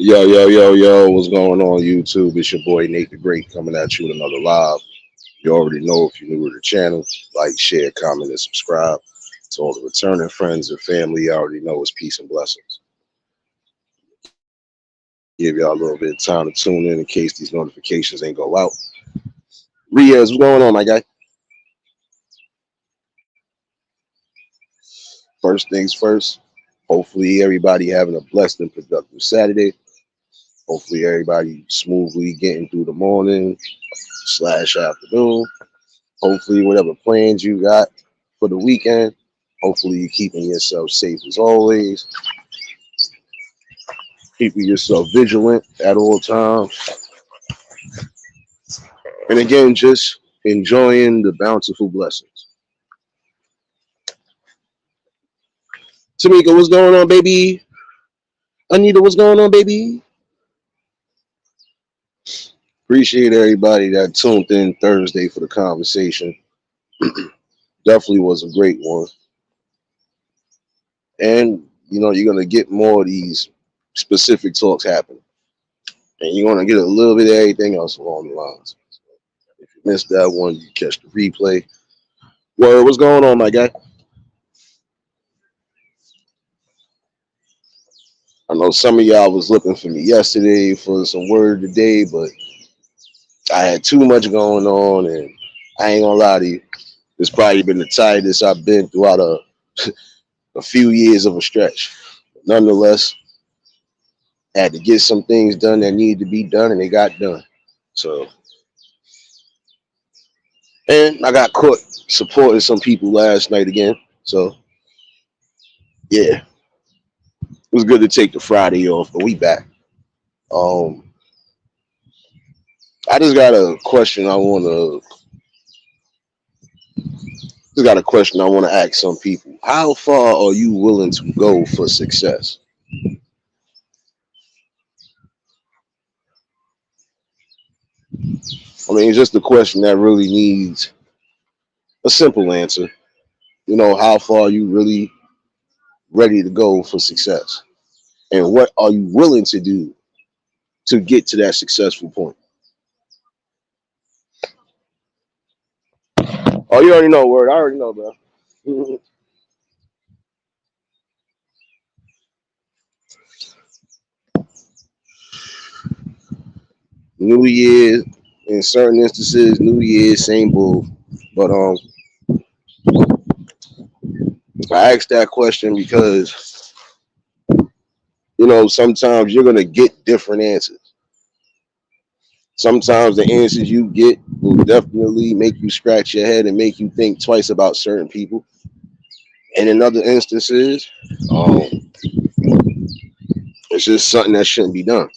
Yo, yo, yo, yo, what's going on YouTube? It's your boy Nate the Great coming at you with another live. You already know if you're new to the channel, like, share, comment, and subscribe. To all the returning friends and family, you already know it's peace and blessings. Give y'all a little bit of time to tune in case these notifications ain't go out. Riaz, what's going on, my guy? First things first, hopefully everybody having a blessed and productive Saturday. Hopefully everybody smoothly getting through the morning slash afternoon. Hopefully, whatever plans you got for the weekend, hopefully you're keeping yourself safe as always, keeping yourself vigilant at all times, and again, just enjoying the bountiful blessings. Tamika, what's going on, baby? Anita, what's going on, baby? Appreciate everybody that tuned in Thursday for the conversation. Definitely was a great one. And, you're going to get more of these specific talks happening. And you're going to get a little bit of everything else along the lines. If you missed that one, you catch the replay. Well, what's going on, my guy? I know some of y'all was looking for me yesterday for some word today, but I had too much going on, and I ain't gonna lie to you. It's probably been the tightest I've been throughout a few years of a stretch. Nonetheless, had to get some things done that needed to be done, and they got done. So, and I got caught supporting some people last night again. So, yeah, it was good to take the Friday off, but we back. Um, I just got a question I want to ask some people. How far are you willing to go for success? I mean, it's just a question that really needs a simple answer. How far are you really ready to go for success? And what are you willing to do to get to that successful point? Oh, you already know, word. I already know, bro. New Year, in certain instances, New Year, same bull. But I asked that question because sometimes you're gonna get different answers. Sometimes the answers you get will definitely make you scratch your head and make you think twice about certain people. And in other instances, um, it's just something that shouldn't be done.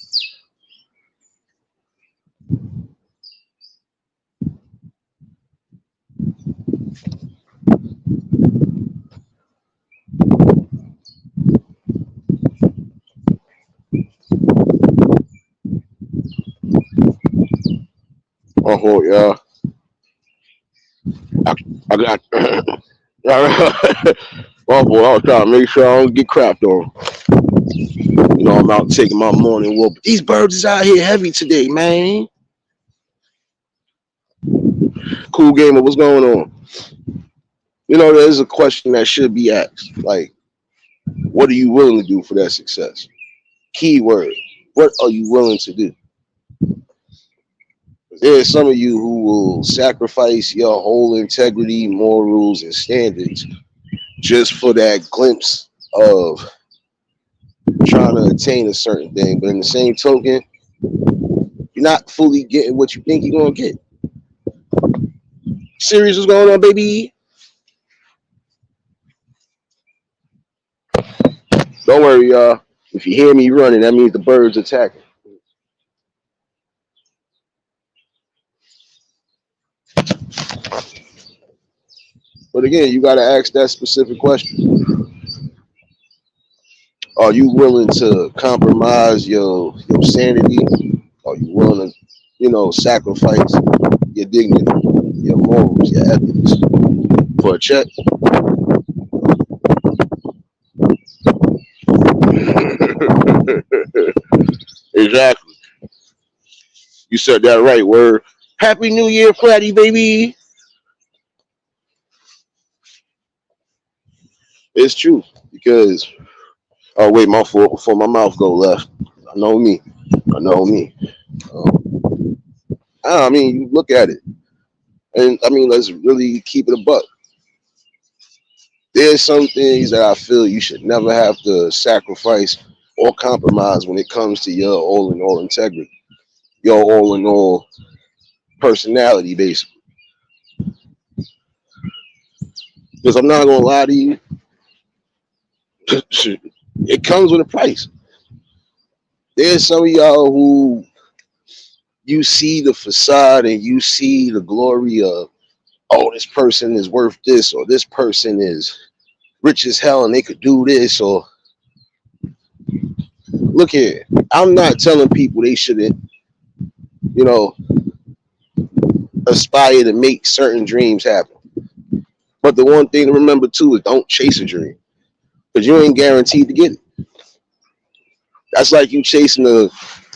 My fault, y'all. I got. My fault. I was trying to make sure I don't get crapped on. I'm out taking my morning walk. But these birds is out here heavy today, man. Cool gamer, what's going on? There's a question that should be asked. Like, what are you willing to do for that success? Keyword. What are you willing to do? There's some of you who will sacrifice your whole integrity, morals, and standards just for that glimpse of trying to attain a certain thing. But in the same token, you're not fully getting what you think you're going to get. Serious, what's going on, baby? Don't worry, y'all. If you hear me running, that means the birds attacking. But again, you got to ask that specific question. Are you willing to compromise your sanity? Are you willing to, sacrifice your dignity, your morals, your ethics for a check? Exactly. You said that right. Word. Happy New Year, Platty baby. It's true because oh wait, my fault. Before my mouth go left. I know me. I know me. Um, I mean, you look at it, and I mean, let's really keep it a buck. There's some things that I feel you should never have to sacrifice or compromise when it comes to your all in all integrity, your all in all personality, basically. Because I'm not gonna lie to you, it comes with a price. There's some of y'all who you see the facade and you see the glory of, oh, this person is worth this, or this person is rich as hell and they could do this, or look here. I'm not telling people they shouldn't, you know, aspire to make certain dreams happen. But the one thing to remember too is don't chase a dream because you ain't guaranteed to get it. That's like you chasing a,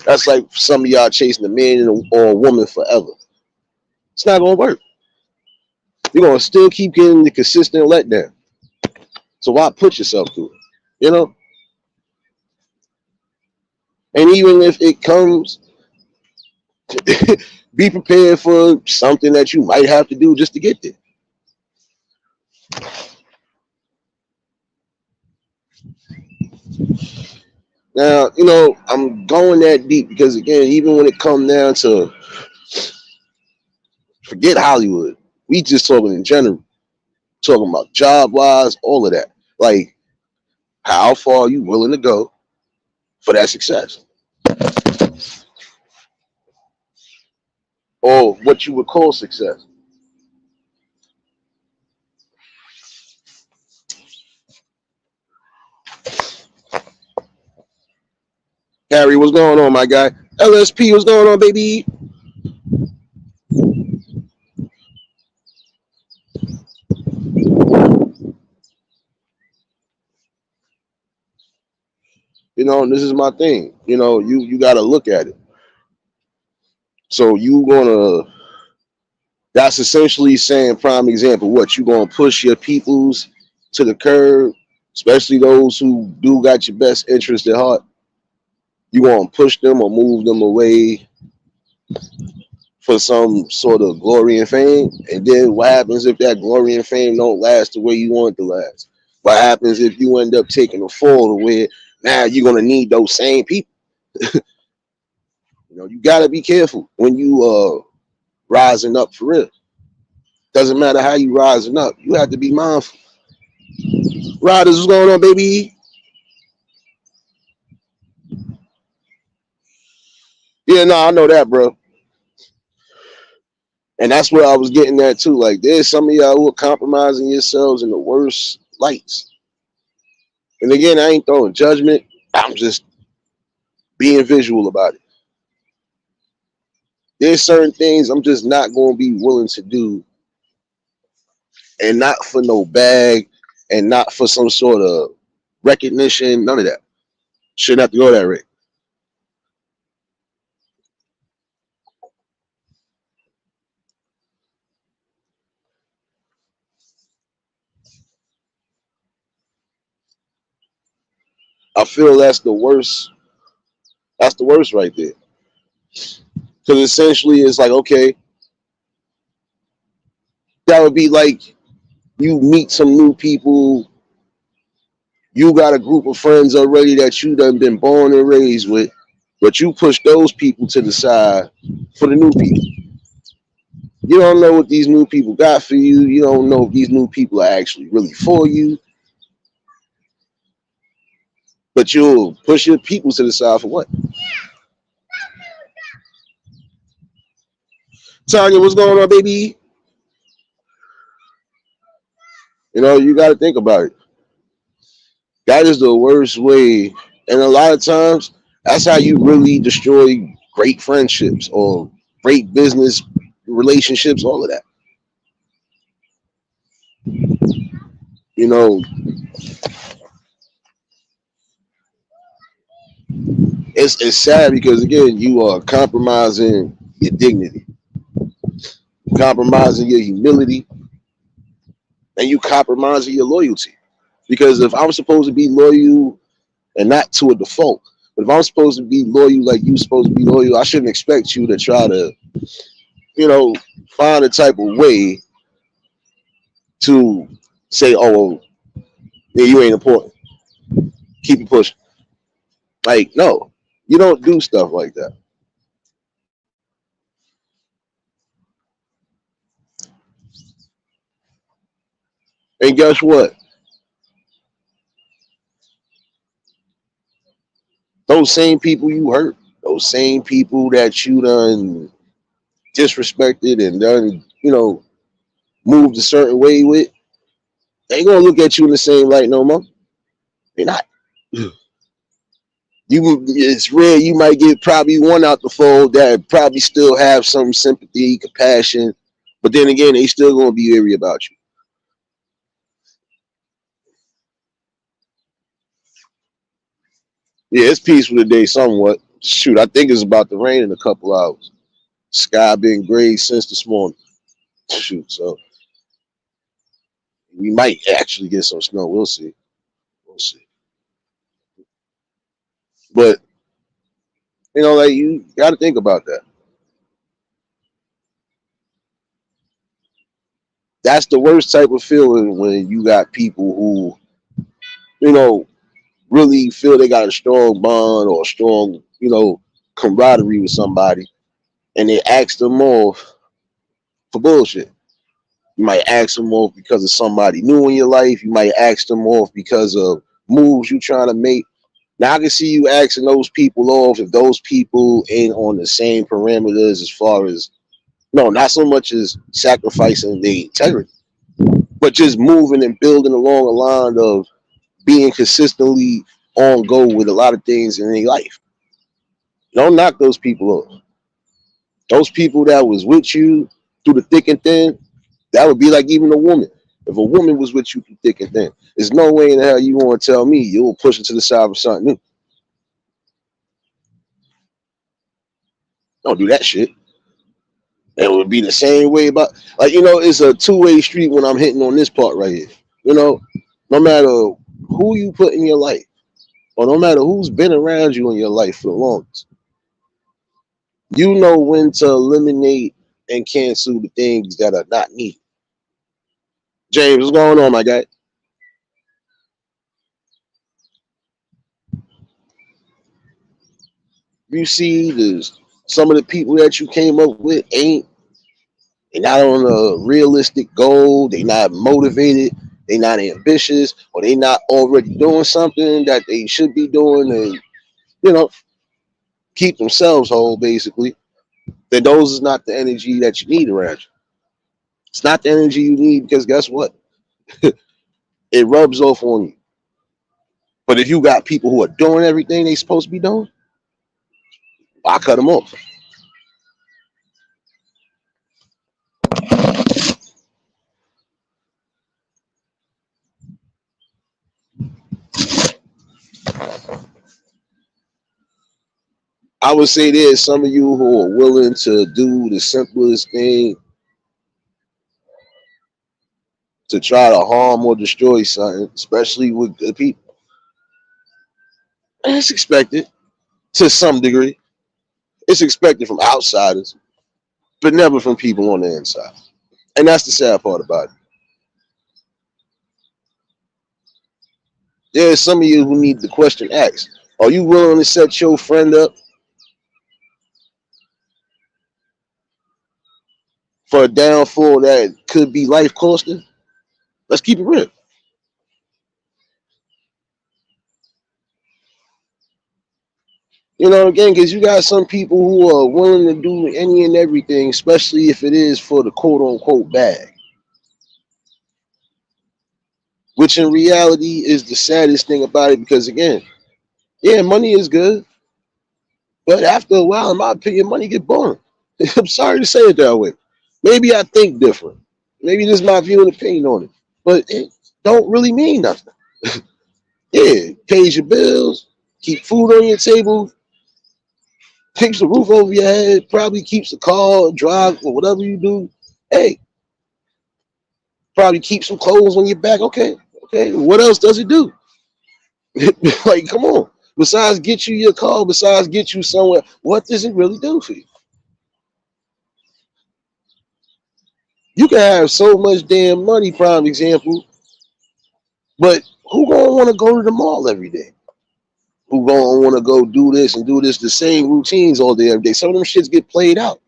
that's like some of y'all chasing a man or a woman forever. It's not gonna work. You're gonna still keep getting the consistent letdown. So why put yourself through it? You know? And even if it comes, be prepared for something that you might have to do just to get there. Now, I'm going that deep because again, even when it comes down to forget Hollywood, we just talking in general, talking about job wise, all of that. Like, how far are you willing to go for that success? Or what you would call success. Harry, what's going on, my guy? LSP, what's going on, baby? And this is my thing. You gotta look at it. So you gonna that's essentially saying prime example, what you gonna push your peoples to the curb, especially those who do got your best interest at heart. You gonna push them or move them away for some sort of glory and fame. And then what happens if that glory and fame don't last the way you want it to last? What happens if you end up taking a fall to where now you're gonna need those same people? You gotta be careful when you rising up for real. Doesn't matter how you rising up, you have to be mindful. Riders, what's going on, baby? Yeah, no, I know that, bro. And that's where I was getting at too. Like, there's some of y'all who are compromising yourselves in the worst lights. And again, I ain't throwing judgment. I'm just being visual about it. There's certain things I'm just not going to be willing to do, and not for no bag, and not for some sort of recognition. None of that. Shouldn't have to go that way. I feel that's the worst. That's the worst right there. Because essentially, it's like, okay, that would be like you meet some new people. You got a group of friends already that you done been born and raised with, but you push those people to the side for the new people. You don't know what these new people got for you. You don't know if these new people are actually really for you, but you'll push your people to the side for what? Tanya, what's going on, baby? You got to think about it. That is the worst way. And a lot of times, that's how you really destroy great friendships or great business relationships, all of that. You know, It's sad because again, you are compromising your dignity, compromising your humility, and you compromising your loyalty. Because if I'm supposed to be loyal and not to a default, but if I'm supposed to be loyal like you supposed to be loyal, I shouldn't expect you to try to, you know, find a type of way to say, oh, well, yeah, you ain't important. Keep it pushing. Like, no, you don't do stuff like that. And guess what? Those same people you hurt, those same people that you done disrespected and done, moved a certain way with, they ain't gonna look at you in the same light no more. They're not. It's rare you might get probably one out the fold that probably still have some sympathy, compassion, but then again, they still gonna be weary about you. Yeah, it's peaceful today somewhat. Shoot, I think it's about to rain in a couple hours. Sky been gray since this morning. Shoot, so we might actually get some snow. We'll see. We'll see. But like you got to think about that. That's the worst type of feeling when you got people who, you know, really feel they got a strong bond or a strong, camaraderie with somebody, and they ask them off for bullshit. You might ask them off because of somebody new in your life. You might ask them off because of moves you trying to make. Now I can see you asking those people off if those people ain't on the same parameters as far as no, not so much as sacrificing their integrity, but just moving and building along a line of being consistently on go with a lot of things in their life. Don't knock those people off. Those people that was with you through the thick and thin, that would be like even a woman. If a woman was with you through thick and thin, there's no way in the hell you want to tell me you'll push it to the side for something new. Don't do that shit. It would be the same way about like it's a two-way street when I'm hitting on this part right here. You know, no matter who you put in your life, or no matter who's been around you in your life for the longest, you know when to eliminate and cancel the things that are not needed. James, what's going on, my guy? You see, there's some of the people that you came up with ain't they not on a realistic goal. They not motivated. They not ambitious, or they not already doing something that they should be doing, and you know keep themselves whole. Basically, then those is not the energy that you need around you. It's not the energy you need because guess what? It rubs off on you. But if you got people who are doing everything they supposed to be doing, I cut them off. I would say there's some of you who are willing to do the simplest thing to try to harm or destroy something, especially with good people. And it's expected to some degree. It's expected from outsiders, but never from people on the inside. And that's the sad part about it. There's some of you who need the question asked. Are you willing to set your friend up for a downfall that could be life costing? Let's keep it real. Again, because you got some people who are willing to do any and everything, especially if it is for the quote unquote bag, which in reality is the saddest thing about it. Because again, yeah, money is good, but after a while, in my opinion, money get boring. I'm sorry to say it that way. Maybe I think different. Maybe this is my view and opinion on it, but it don't really mean nothing. Yeah, it pays your bills, keep food on your table, keeps the roof over your head, probably keeps the car, drive, or whatever you do. Hey, probably keep some clothes on your back. Okay, okay. What else does it do? Like, come on. Besides get you your car, besides get you somewhere, what does it really do for you? You can have so much damn money, prime example, but who gonna want to go to the mall every day? Who gonna want to go do this, the same routines all day every day? Some of them shits get played out.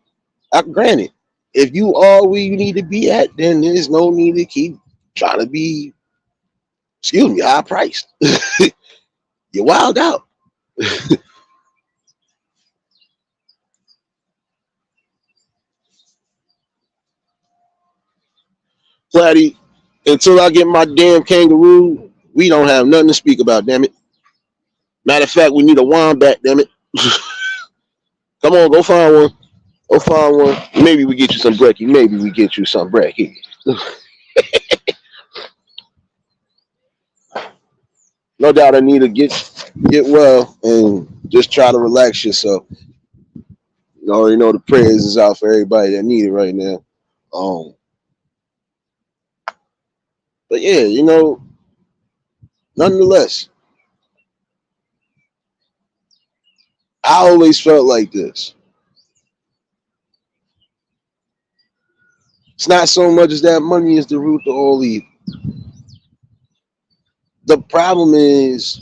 Granted, if you are where you need to be at, then there's no need to keep trying to be, excuse me, high priced. You're wild out. Platty, until I get my damn kangaroo, we don't have nothing to speak about, damn it. Matter of fact, we need a wombat, damn it. Come on, go find one. Go find one. Maybe we get you some brekkie. Maybe we get you some brekkie. No doubt I need to get well and just try to relax yourself. You already know the prayers is out for everybody that need it right now. Um, but yeah, nonetheless, I always felt like this. It's not so much as that money is the root to all evil. The problem is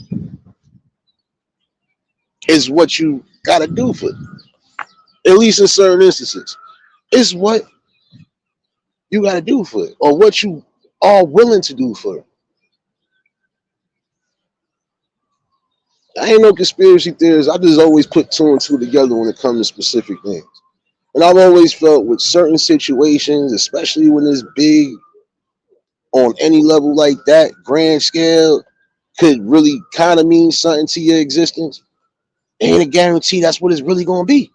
what you gotta do for it. At least in certain instances. It's what you gotta do for it. Or what you are willing to do for it. I ain't no conspiracy theorist. I just always put two and two together when it comes to specific things. And I've always felt with certain situations, especially when it's big on any level like that, grand scale, could really kind of mean something to your existence. Ain't a guarantee that's what it's really gonna be.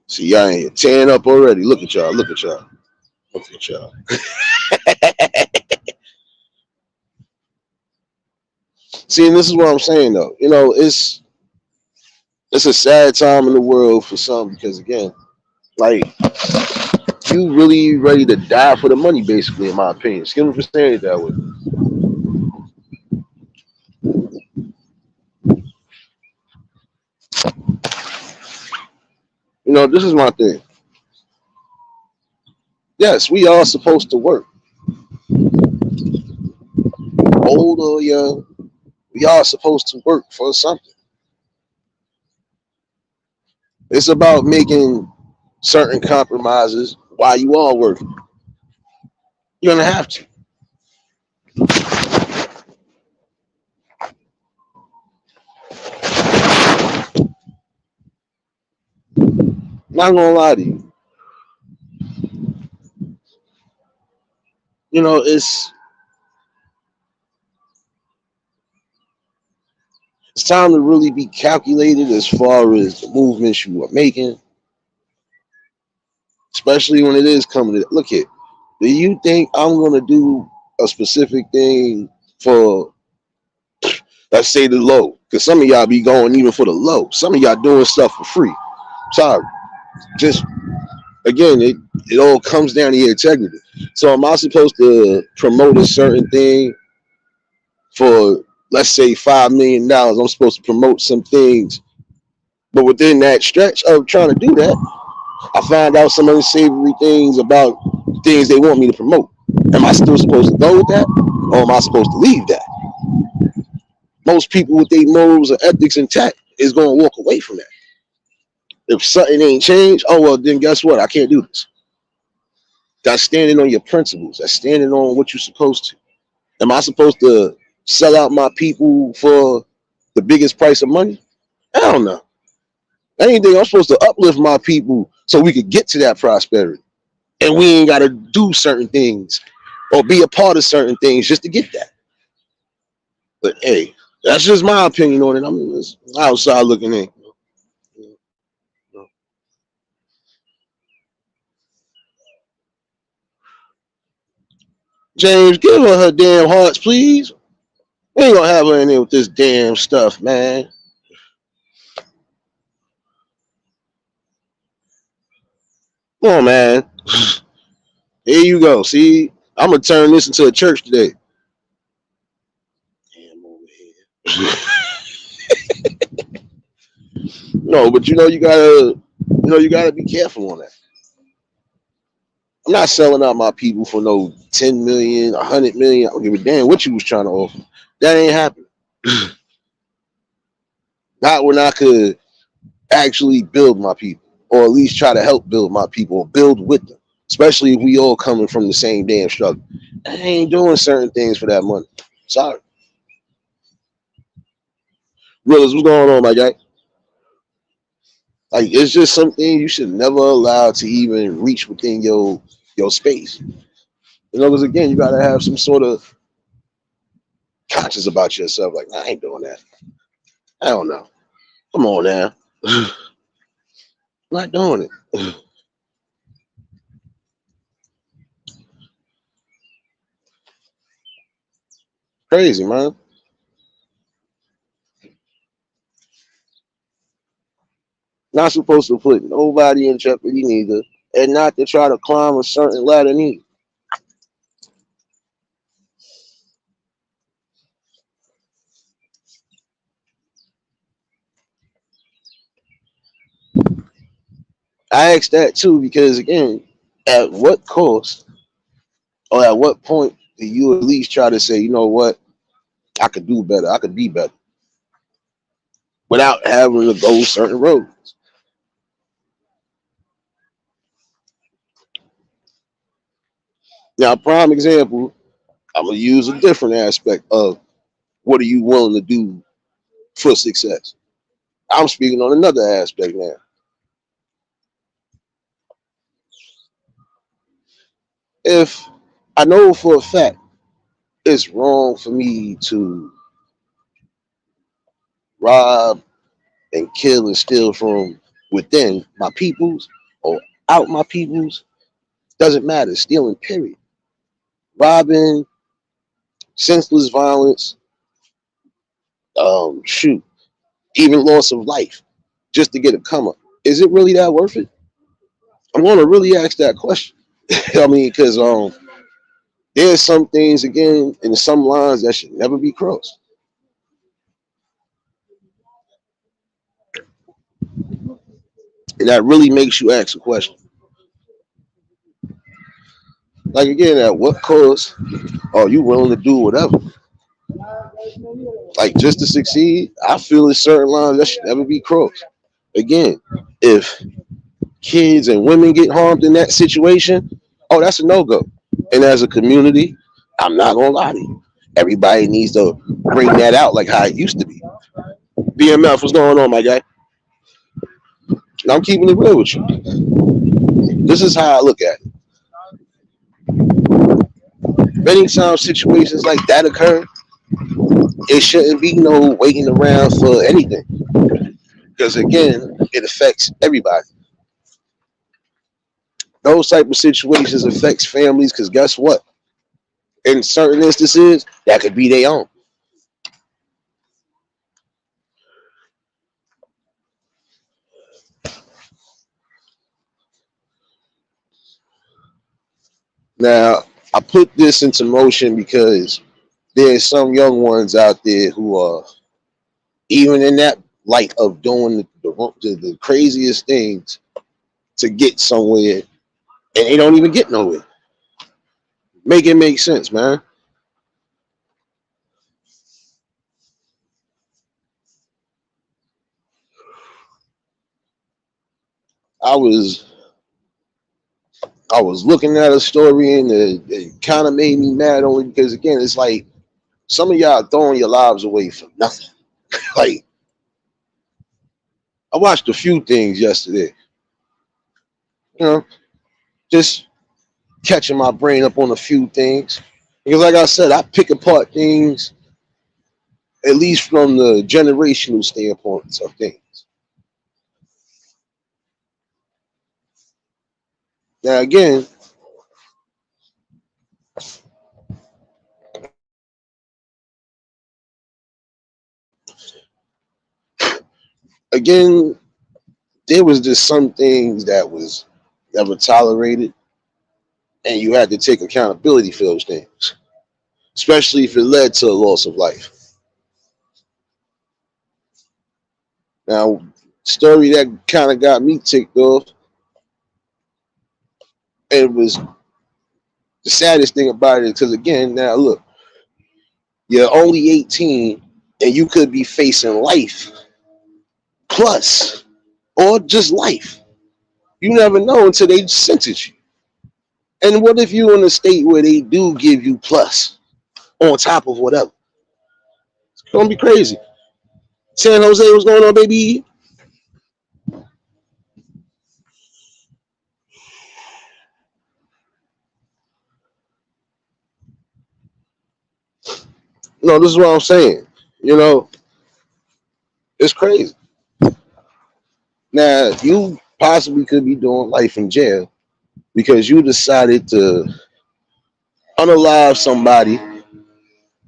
See, y'all ain't tearing up already. Look at y'all. Look at y'all. Look at y'all. See, and this is what I'm saying though. It's a sad time in the world for some because again, like you really ready to die for the money, basically, in my opinion. Excuse me for saying it that way. This is my thing. Yes, we are supposed to work, old or young. We are supposed to work for something. It's about making certain compromises while you are working. You're gonna have to. Not gonna lie to you. You know, it's time to really be calculated as far as the movements you are making, especially when it is coming to look at. Do you think I'm gonna do a specific thing for, let's say, the low? Because some of y'all be going even for the low. Some of y'all doing stuff for free. Sorry, just again, it all comes down to your integrity. So am I supposed to promote a certain thing for, let's say, $5 million? I'm supposed to promote some things, but within that stretch of trying to do that, I find out some unsavory things about things they want me to promote. Am I still supposed to go with that, or am I supposed to leave that? Most people with their morals or ethics intact is going to walk away from that. If something ain't changed, oh well, then guess what? I can't do this. That's standing on your principles. That's standing on what you're supposed to. Am I supposed to sell out my people for the biggest price of money? I don't know. Anything, I'm supposed to uplift my people so we could get to that prosperity. And we ain't got to do certain things or be a part of certain things just to get that. But hey, that's just my opinion on it. I'm just outside looking in. James, give her damn hearts, please. We ain't gonna have her in there with this damn stuff, man. Come on, man. Here you go. See, I'm gonna turn this into a church today. Damn over here. No, but you gotta be careful on that. I'm not selling out my people for no 10 million, 100 million. I don't give a damn what you was trying to offer. That ain't happening. Not when I could actually build my people, or at least try to help build my people, or build with them. Especially if we all coming from the same damn struggle. I ain't doing certain things for that money. Sorry. Willis, what's going on, my guy? Like it's just something you should never allow to even reach within your space. You know, because again, you gotta have some sort of conscious about yourself. Like, nah, I ain't doing that. I don't know. Come on now. I'm not doing it. Crazy, man. Not supposed to put nobody in jeopardy neither, and not to try to climb a certain ladder neither. I asked that too because again, at what cost or at what point do you at least try to say, you know what, I could do better, I could be better, without having to go certain roads? Now, prime example, I'm gonna use a different aspect of what are you willing to do for success. I'm speaking on another aspect now. If I know for a fact it's wrong for me to rob and kill and steal from within my peoples or out my peoples, doesn't matter. Stealing, period. Robbing, senseless violence, shoot, even loss of life just to get a come up. Is it really that worth it? I want to really ask that question. I mean, because there's some things again in some lines that should never be crossed, and that really makes you ask a question. Like again, at what cost are you willing to do whatever? Like just to succeed, I feel in certain lines that should never be crossed. Again, if kids and women get harmed in that situation, oh, that's a no go. And as a community, I'm not gonna lie to you. Everybody needs to bring that out like how it used to be. BMF, what's going on, my guy? And I'm keeping it real with you. This is how I look at it. Many times situations like that occur, it shouldn't be no waiting around for anything. Because again, it affects everybody. Those type of situations affects families because guess what? In certain instances, that could be their own. Now, I put this into motion because there's some young ones out there who are even in that light of doing the craziest things to get somewhere, and they don't even get nowhere. Make it make sense, man. I was I was looking at a story and it kind of made me mad only because again, it's like some of y'all throwing your lives away for nothing. Like I watched a few things yesterday, you know, just catching my brain up on a few things. Because like I said, I pick apart things at least from the generational standpoint of things. Now, again, there was just some things that was never tolerated, and you had to take accountability for those things, especially if it led to a loss of life. Now, story that kind of got me ticked off, and it was the saddest thing about it, because again, now look, you're only 18, and you could be facing life plus, or just life. You never know until they sentence you. And what if you're in a state where they do give you plus on top of whatever? It's gonna be crazy. San Jose, what's going on, baby? No, this is what I'm saying. You know, it's crazy. Now, you possibly could be doing life in jail because you decided to unalive somebody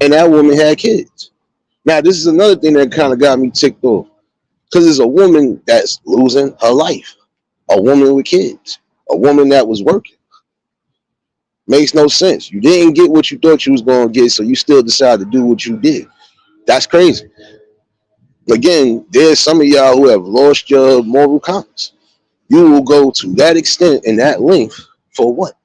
and that woman had kids. Now, this is another thing that kind of got me ticked off because it's a woman that's losing her life, a woman with kids, a woman that was working. Makes no sense. You didn't get what you thought you was going to get, so you still decided to do what you did. That's crazy. Again, there's some of y'all who have lost your moral compass. You will go to that extent and that length for what?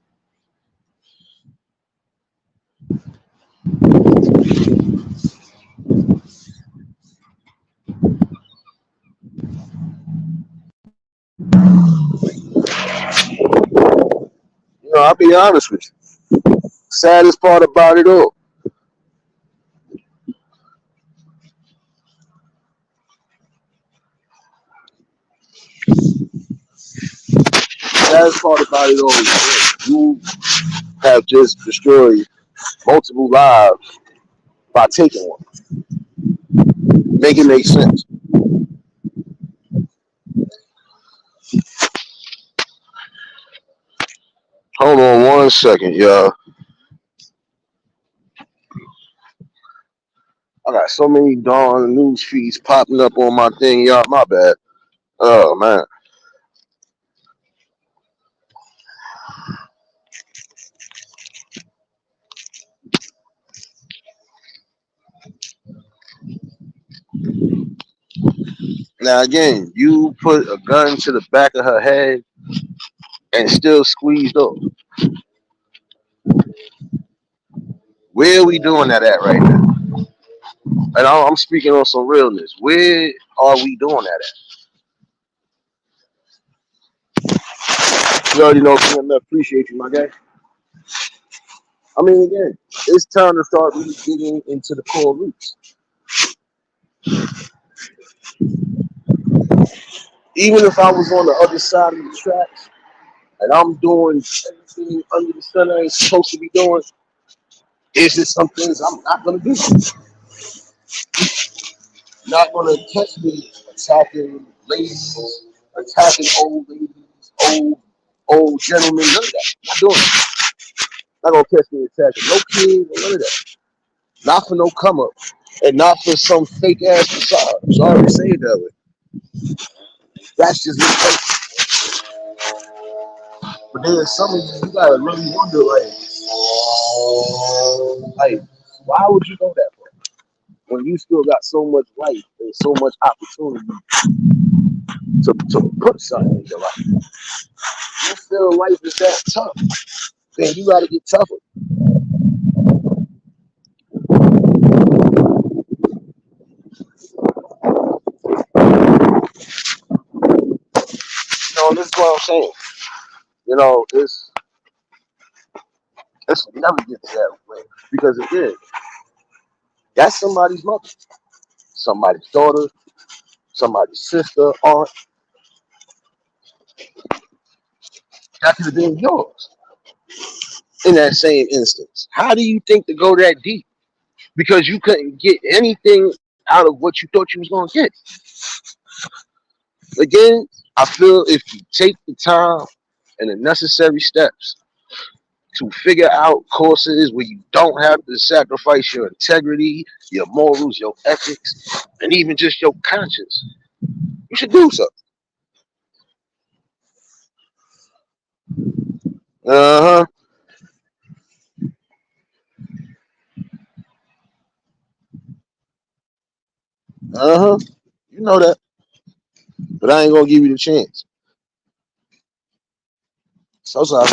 You know, I'll be honest with you. Saddest part about it all. Saddest part about it all is you have just destroyed multiple lives by taking one. Make it make sense. Hold on 1 second, y'all. I got so many darn news feeds popping up on my thing, y'all. My bad. Oh man. Now again, you put a gun to the back of her head and still squeezed up. Where are we doing that at right now? And I'm speaking on some realness. Where are we doing that at? You already know PMF. Appreciate you, my guy. I mean, again, it's time to start really digging into the core roots. Even if I was on the other side of the tracks and I'm doing everything under the sun I ain't supposed to be doing, there's just some things I'm not gonna do. Not gonna catch me attacking ladies, attacking old ladies, old gentlemen, none of that. Not doing it. Not gonna catch me attacking no kids, none of that. Not for no come up. And not for some fake ass facade. I'm sorry to say it that way. That's just me. But then some of you gotta really wonder, like, why would you go that far when you still got so much life and so much opportunity to put something in your life? You feel life is that tough, then you gotta get tougher. You know, this is what I'm saying. You know, it's never get to that way because again, that's somebody's mother, somebody's daughter, somebody's sister, aunt. That could have been yours in that same instance. How do you think to go that deep? Because you couldn't get anything out of what you thought you was gonna get. Again, I feel if you take the time and the necessary steps to figure out courses where you don't have to sacrifice your integrity, your morals, your ethics, and even just your conscience, you should do so. Uh huh. Uh huh. You know that, but I ain't gonna give you the chance. So sorry.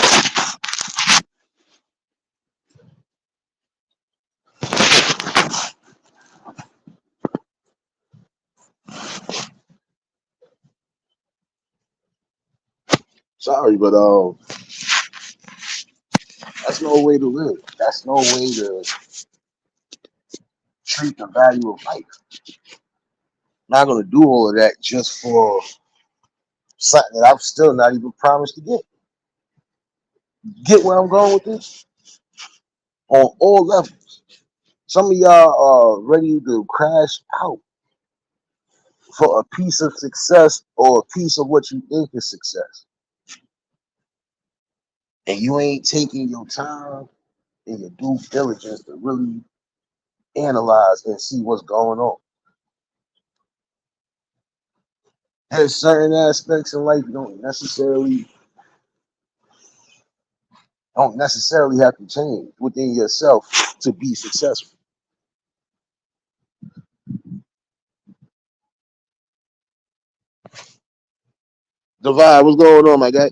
Sorry, but that's no way to live. That's no way to treat the value of life. Not gonna do all of that just for something that I'm still not even promised to get. Get where I'm going with this on all levels. Some of y'all are ready to crash out for a piece of success or a piece of what you think is success, and you ain't taking your time and your due diligence to really analyze and see what's going on. There's certain aspects in life you don't necessarily have to change within yourself to be successful. Divide, what's going on, my guy?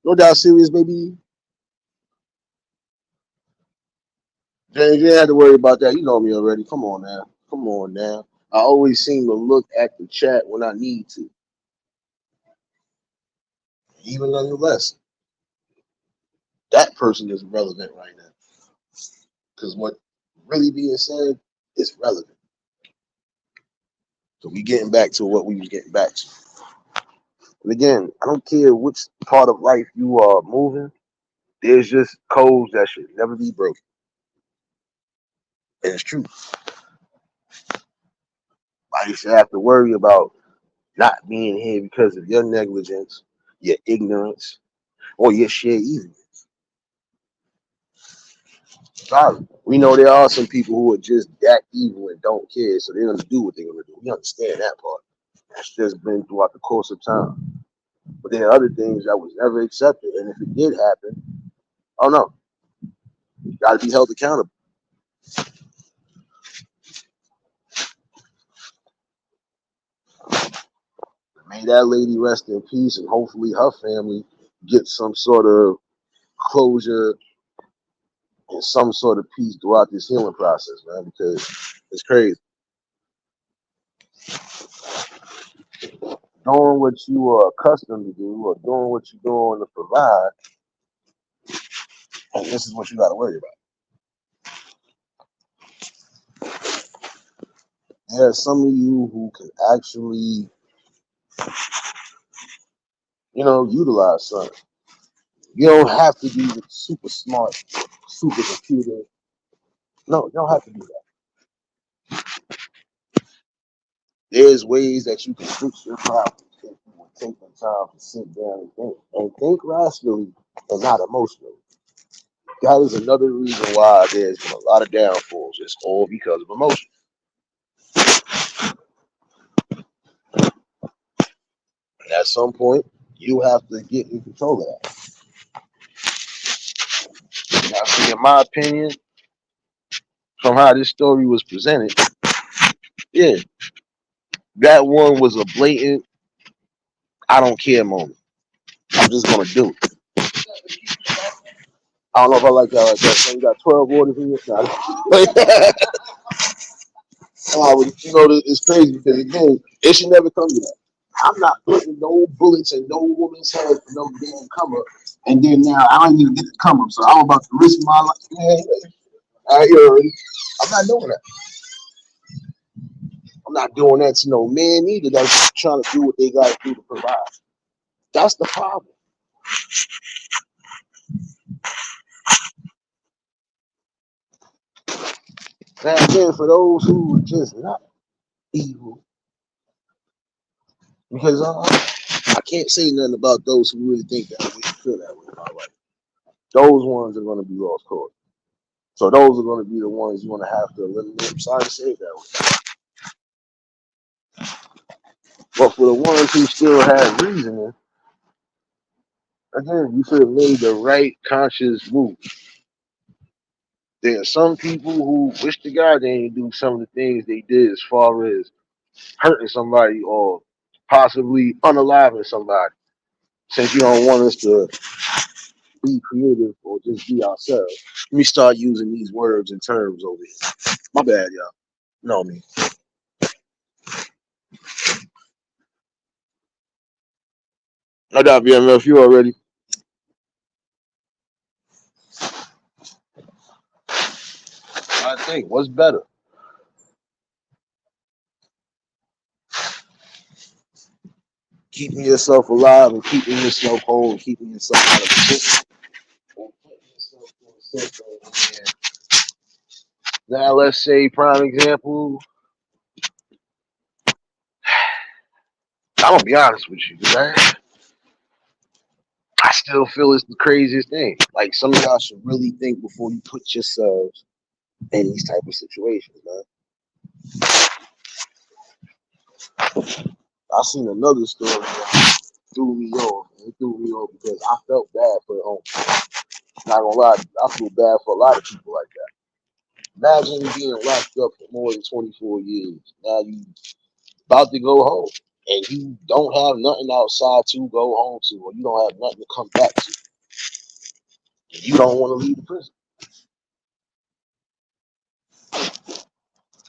No doubt serious, baby. James, you ain't have to worry about that. You know me already. Come on now. Come on now. I always seem to look at the chat when I need to, even nonetheless. That person is relevant right now because what really being said is relevant. So we getting back to what we was getting back to. And again, I don't care which part of life you are moving. There's just codes that should never be broken, and it's true. I used to have to worry about not being here because of your negligence, your ignorance, or your sheer evil. Sorry. We know there are some people who are just that evil and don't care, so they're gonna do what they're gonna do. We understand that part. That's just been throughout the course of time. But there are other things that was never accepted, and if it did happen, oh no, you gotta be held accountable. May that lady rest in peace, and hopefully her family get some sort of closure and some sort of peace throughout this healing process, man, because it's crazy. Doing what you are accustomed to do or doing what you're doing to provide, and this is what you got to worry about. There are some of you who can actually, utilize something. You don't have to be the super smart, super computer. No, you don't have to do that. There's ways that you can fix your problems if you would take the time to sit down and think rationally and not emotionally. That is another reason why there's been a lot of downfalls. It's all because of emotion. And at some point, you have to get in control of that. Now, see, in my opinion, from how this story was presented, yeah, that one was a blatant, I don't care moment. I'm just gonna do it. I don't know if I like that like that. So you got 12 orders in your shot. It's crazy because again, it should never come to that. I'm not putting no bullets in no woman's head for no damn come up. And then now I don't even get to come up. So I'm about to risk my life. I'm not doing that. I'm not doing that to no man either that's trying to do what they got to do to provide. That's the problem. Now again, for those who are just not evil, because I can't say nothing about those who really think that way, feel that way about life. Those ones are going to be lost cause. So those are going to be the ones you're going to have to eliminate. I'm sorry to say it that way. But for the ones who still have reasoning, again, you should have made the right conscious move. There are some people who wish to God they didn't do some of the things they did as far as hurting somebody or possibly unaliving somebody. Since you don't want us to be creative or just be ourselves, let me start using these words and terms over here. My bad, y'all. Know me. I got BMF. You already. I think what's better, keeping yourself alive and keeping yourself whole and keeping yourself out of the system, or putting yourself through a system. And now, let's say, prime example. I'm gonna be honest with you, man. I still feel it's the craziest thing. Like some of y'all should really think before you put yourselves in these type of situations, man. I seen another story that threw me off. And it threw me off because I felt bad for the home. Not gonna lie, I feel bad for a lot of people like that. Imagine being locked up for more than 24 years. Now you about to go home, and you don't have nothing outside to go home to, or you don't have nothing to come back to. And you don't want to leave the prison.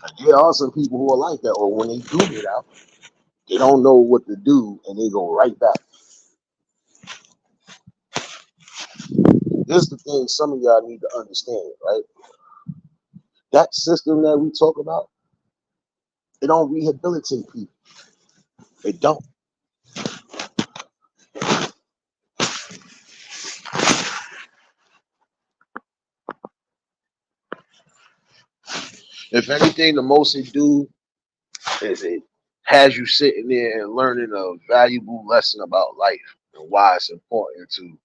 And there are some people who are like that, or when they do get out, they don't know what to do, and they go right back. This is the thing some of y'all need to understand, right? That system that we talk about, it don't rehabilitate people. It don't. If anything, the most it do is it has you sitting there and learning a valuable lesson about life and why it's important to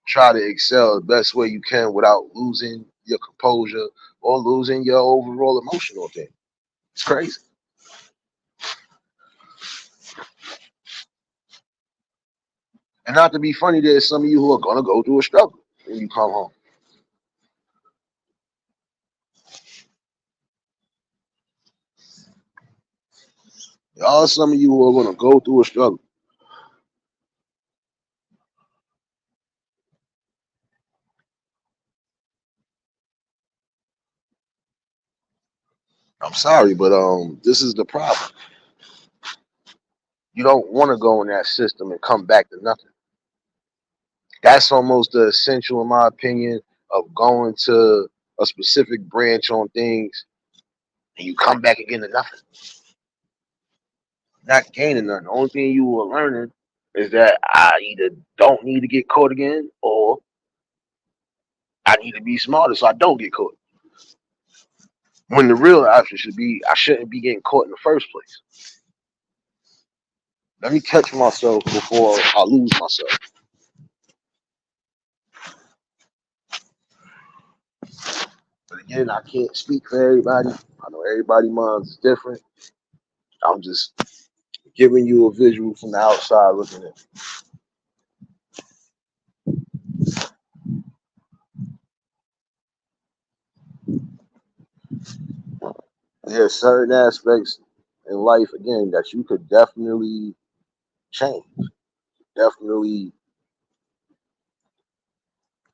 try to excel the best way you can without losing your composure or losing your overall emotional thing. It's crazy. And not to be funny, there's some of you who are gonna go through a struggle when you come home. There are some of you who are gonna go through a struggle. I'm sorry, but this is the problem. You don't want to go in that system and come back to nothing. That's almost the essential, in my opinion, of going to a specific branch on things and you come back again to nothing. Not gaining nothing. The only thing you are learning is that I either don't need to get caught again or I need to be smarter so I don't get caught. When the real option should be I shouldn't be getting caught in the first place. Let me catch myself before I lose myself. But again, I can't speak for everybody. I know everybody's mind is different. I'm just giving you a visual from the outside looking in. There's certain aspects in life again that you could definitely change, definitely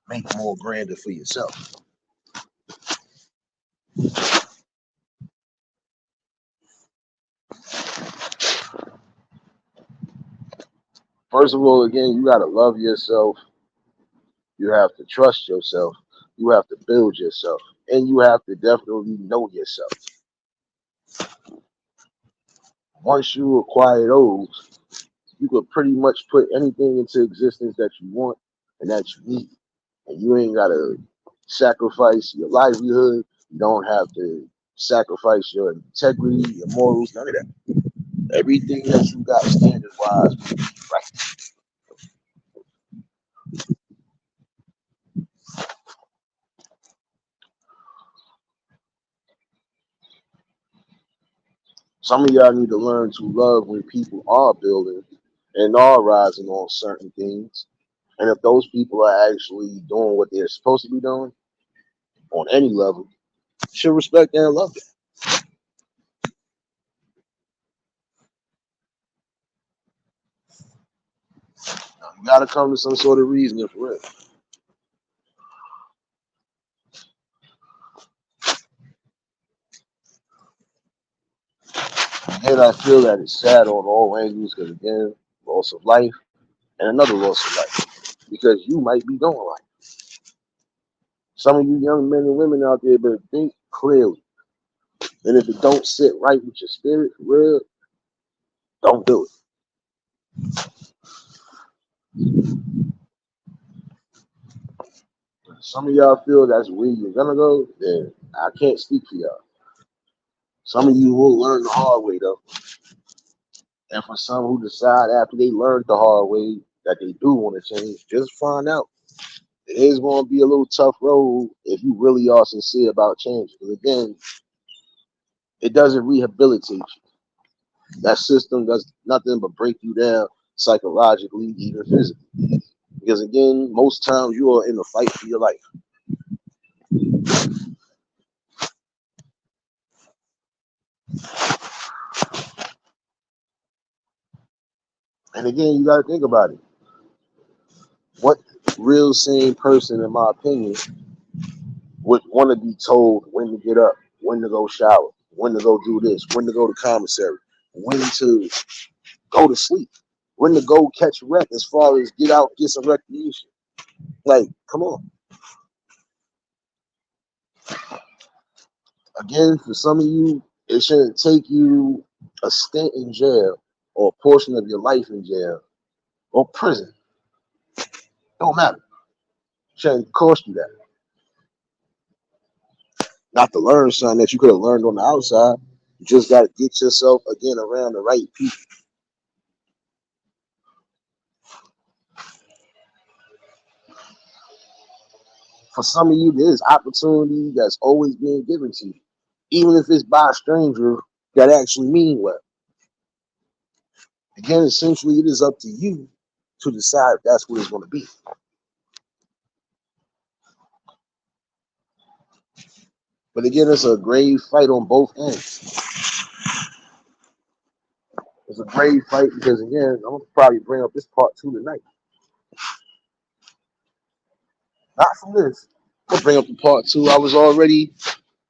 make more grander for yourself. First of all, again, you gotta love yourself. You have to trust yourself. You have to build yourself, and you have to definitely know yourself. Once you acquire those, you could pretty much put anything into existence that you want and that you need, and you ain't gotta sacrifice your livelihood. You don't have to sacrifice your integrity, your morals, none of that. Everything that you got standard wise, right? Some of y'all need to learn to love when people are building and are rising on certain things. And if those people are actually doing what they're supposed to be doing on any level, you should respect and love them. You gotta come to some sort of reasoning for it. And I feel that it's sad on all angles because again, loss of life and another loss of life. Because you might be going like some of you young men and women out there better think clearly. And if it don't sit right with your spirit, for real, don't do it. Some of y'all feel that's where you're gonna go, then I can't speak for y'all. Some of you will learn the hard way though. And for some who decide after they learned the hard way that they do want to change, just find out. It is going to be a little tough road if you really are sincere about change. Because again, it doesn't rehabilitate you. That system does nothing but break you down psychologically, even physically. Because again, most times you are in a fight for your life. And again, you got to think about it. What real sane person, in my opinion, would want to be told when to get up, when to go shower, when to go do this, when to go to commissary, when to go to sleep, when to go catch a wreck as far as get out, get some recreation. Like, come on. Again, for some of you, it shouldn't take you a stint in jail or a portion of your life in jail or prison. Don't matter. It shouldn't cost you that. Not to learn something that you could have learned on the outside. You just got to get yourself again around the right people. For some of you, there's opportunity that's always being given to you, even if it's by a stranger that actually mean well. Again, essentially, it is up to you to decide if that's what it's going to be. But again, it's a grave fight on both ends. It's a grave fight because again, I'm gonna probably bring up this part two tonight. Not from this. I'm gonna bring up the part two I was already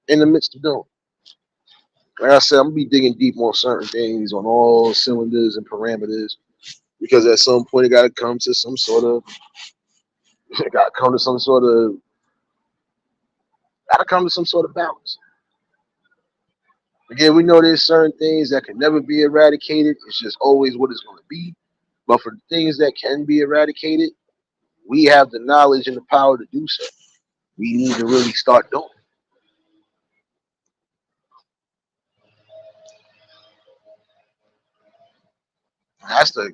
in the midst of doing. Like I said, I'm gonna be digging deep on certain things on all cylinders and parameters because at some point it gotta come to some sort of it gotta come to some sort of gotta come to some sort of balance. Again, we know there's certain things that can never be eradicated. It's just always what it's gonna be. But for the things that can be eradicated, we have the knowledge and the power to do so. We need to really start doing it. That's the,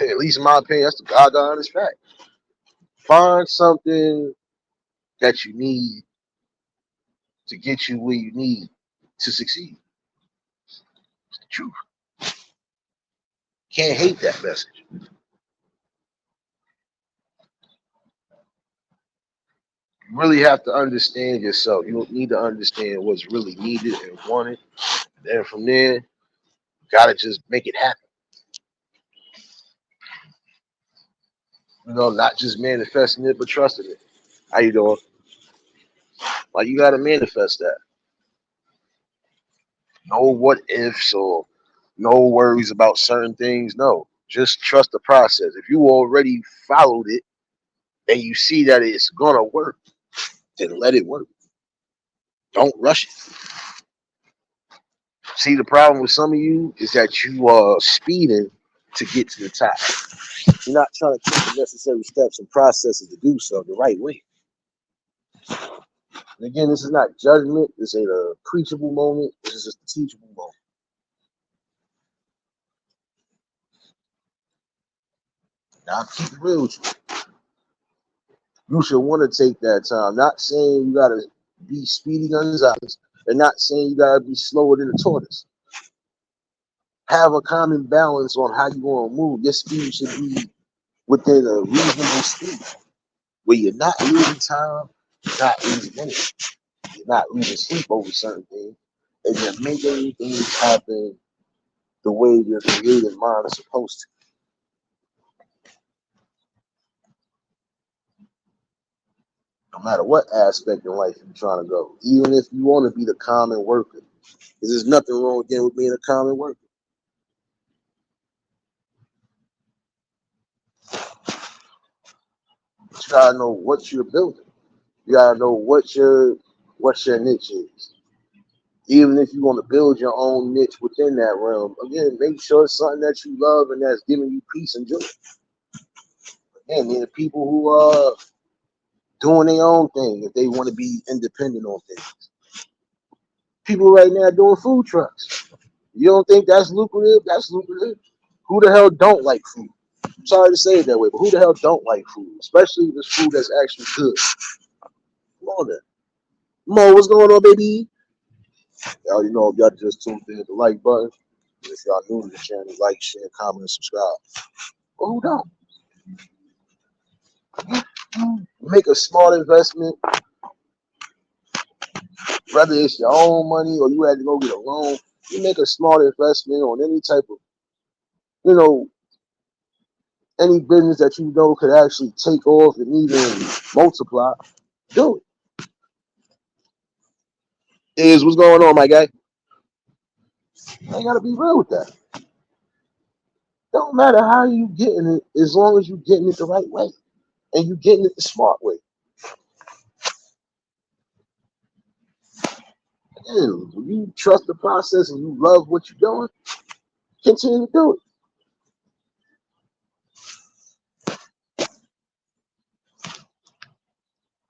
at least in my opinion, that's the God honest fact. Find something that you need to get you where you need to succeed. It's the truth. Can't hate that message. You really have to understand yourself. You need to understand what's really needed and wanted. And then from there, you gotta just make it happen. You know, not just manifesting it, but trusting it. How you doing? Like you gotta manifest that. No what ifs or no worries about certain things. No, just trust the process. If you already followed it and you see that it's gonna work, then let it work. Don't rush it. See, the problem with some of you is that you are speeding to get to the top. You're not trying to take the necessary steps and processes to do so the right way. And again, this is not judgment. This ain't a preachable moment. This is just a teachable moment. Now, I'm keeping it real with you. You should want to take that time. Not saying you gotta be Speedy Gonzalez, and not saying you gotta be slower than a tortoise. Have a common balance on how you want to move. Your speed should be within a reasonable speed where you're not losing time, you're not losing energy, you're not losing sleep over certain things, and you're making things happen the way your creative mind is supposed to. No matter what aspect in life you're trying to go, even if you want to be the common worker, because there's nothing wrong again with being a common worker. But you gotta know what you're building. You gotta know what your niche is. Even if you want to build your own niche within that realm, again, make sure it's something that you love and that's giving you peace and joy. Again, there are people who are doing their own thing if they want to be independent on things. People right now doing food trucks. You don't think that's lucrative? That's lucrative. Who the hell don't like food? I'm sorry to say it that way, but who the hell don't like food? Especially if it's food that's actually good. Come on then. Mo, what's going on, baby? Y'all already know if y'all just tuned in, the like button. If y'all new to the channel, like, share, comment, and subscribe. But who don't? Make a small investment, whether it's your own money or you had to go get a loan. You make a small investment on any type of, you know, any business that you know could actually take off and even multiply. Do it. Is what's going on, my guy? I gotta be real with that. Don't matter how you getting it, as long as you getting it the right way and you getting it the smart way. Again, when you trust the process and you love what you're doing, continue to do it.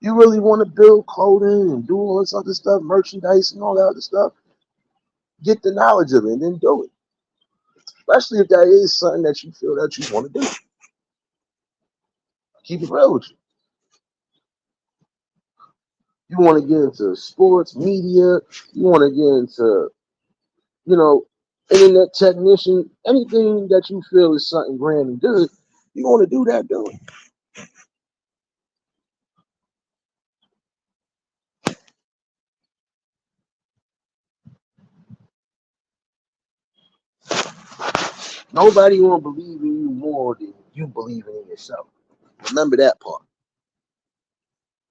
You really want to build clothing and do all this other stuff, merchandise and all that other stuff, get the knowledge of it and then do it. Especially if that is something that you feel that you want to do. Keep it real with you. You want to get into sports, media, you want to get into, you know, internet technician, anything that you feel is something grand and good, you want to do that, do it. Nobody won't believe in you more than you believing in yourself. Remember that part.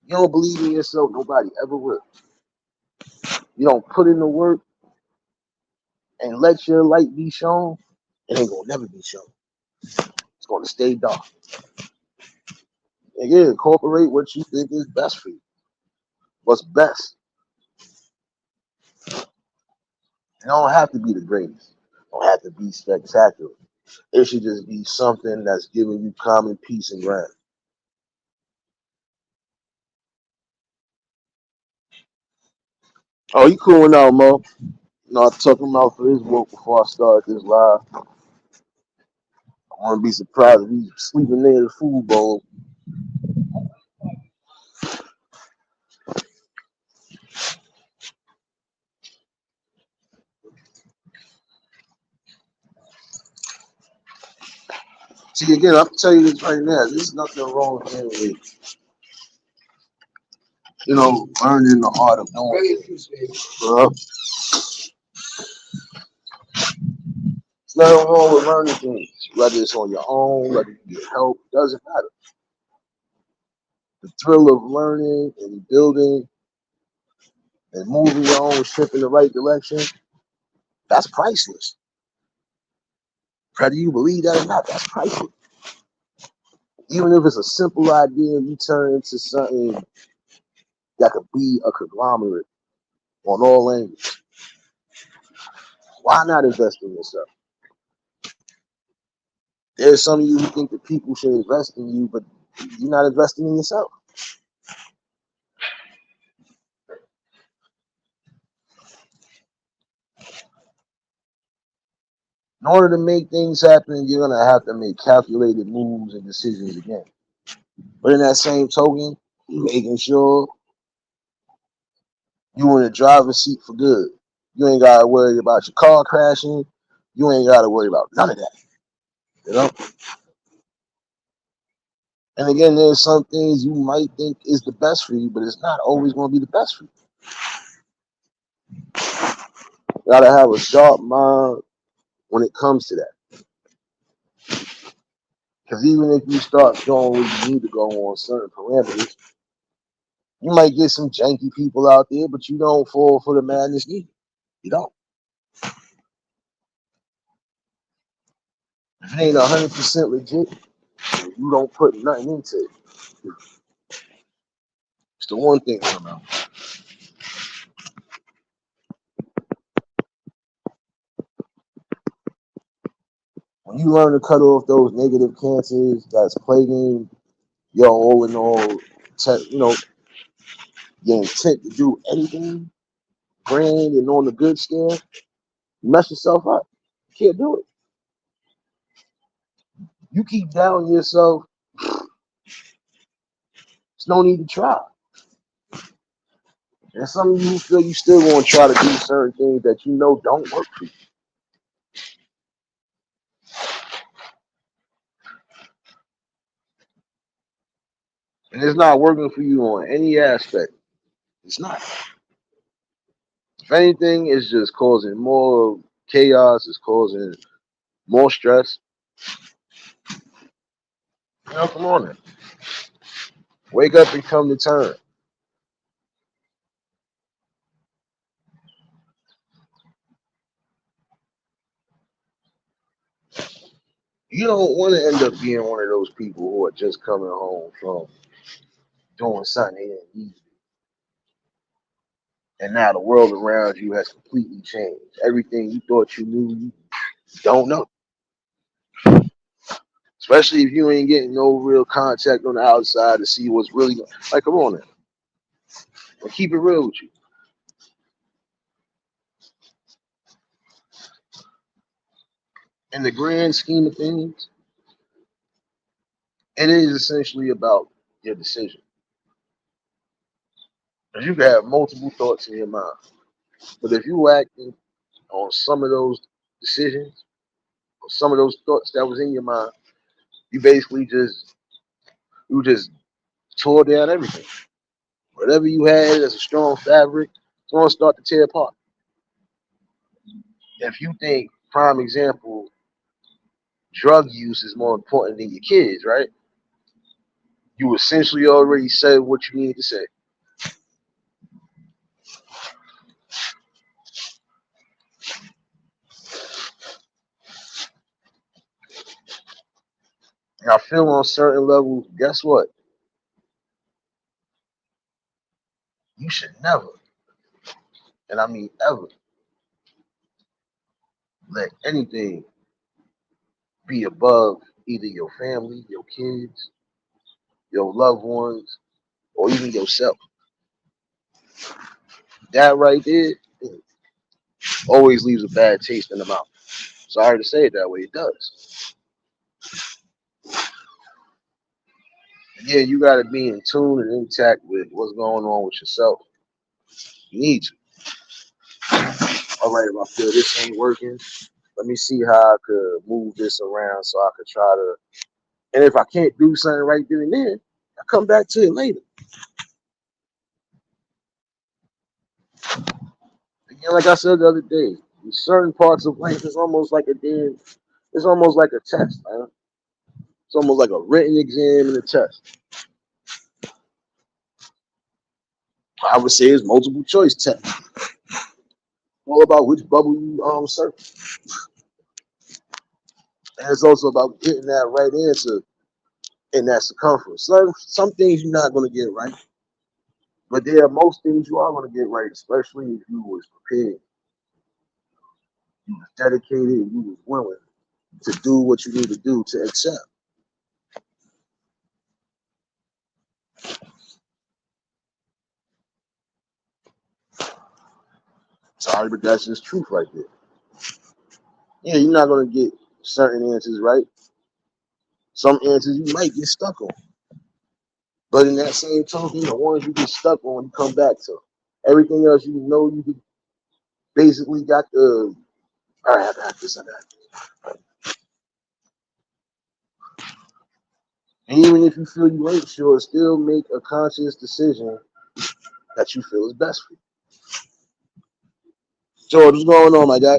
You don't believe in yourself, nobody ever will. You don't put in the work and let your light be shown, it ain't gonna never be shown. It's gonna stay dark. Again, incorporate what you think is best for you. What's best. It don't have to be the greatest. It don't have to be spectacular. It should just be something that's giving you common peace and ground. Oh, you cooling out, Mo? No, I took him out for his work before I started this live. I wouldn't be surprised if he's sleeping near the food bowl. See, again, I'll tell you this right now. There's nothing wrong with, learning the art of doing it. There's nothing wrong with learning things, whether it's on your own, whether you get help, doesn't matter. The thrill of learning and building and moving your own ship in the right direction, that's priceless. Whether you believe that or not, that's priceless. Even if it's a simple idea, you turn into something that could be a conglomerate on all angles. Why not invest in yourself? There's some of you who think that people should invest in you, but you're not investing in yourself. In order to make things happen, you're gonna have to make calculated moves and decisions again. But in that same token, making sure you in the driver's seat for good. You ain't gotta worry about your car crashing. You ain't gotta worry about none of that. You know? And again, there's some things you might think is the best for you, but it's not always gonna be the best for you. You gotta have a sharp mind when it comes to that. Because even if you start doing what you need to go on certain parameters, you might get some janky people out there, but you don't fall for the madness either. You don't. If it ain't 100% legit, you don't put nothing into it. It's the one thing I know. When you learn to cut off those negative cancers that's plaguing your all in all, you know, your intent to do anything grand and on the good scale, you mess yourself up. You can't do it. You keep doubting yourself, there's no need to try. And some of you feel you still want to try to do certain things that you know don't work for you. And it's not working for you on any aspect. It's not. If anything, it's just causing more chaos, it's causing more stress. You know, come on then. Wake up and come to terms. You don't want to end up being one of those people who are just coming home from doing something they didn't need to do. And now the world around you has completely changed. Everything you thought you knew, you don't know. Especially if you ain't getting no real contact on the outside to see what's really going. Like, come on now. Well, keep it real with you. In the grand scheme of things, it is essentially about your decision. Because you can have multiple thoughts in your mind. But if you acting on some of those decisions, or some of those thoughts that was in your mind, you basically just tore down everything. Whatever you had as a strong fabric, it's gonna start to tear apart. If you think, prime example, drug use is more important than your kids, right? You essentially already said what you need to say. And I feel on certain levels, guess what? You should never, and I mean ever, let anything be above either your family, your kids, your loved ones, or even yourself. That right there always leaves a bad taste in the mouth. Sorry to say it that way, it does. And yeah, you got to be in tune and intact with what's going on with yourself. You need to. All right, if I feel this ain't working, let me see how I could move this around so I could try to. And if I can't do something right then and there, I come back to it later. Again, like I said the other day, in certain parts of life, it's almost like it's almost like a test, man. It's almost like a written exam and a test. I would say it's multiple choice test. All about which bubble you surf. And it's also about getting that right answer in that circumference. Some things you're not gonna get right, but there are most things you are gonna get right, especially if you was prepared, you was dedicated, and you was willing to do what you need to do to accept. Sorry, but that's just truth right there. Yeah, you're not gonna get certain answers right. Some answers you might get stuck on. But in that same token, the ones you get stuck on, you come back to. Everything else you know you basically got the all right, I got this, I got this. And even if you feel you ain't sure, still make a conscious decision that you feel is best for you. George, what's going on, my guy?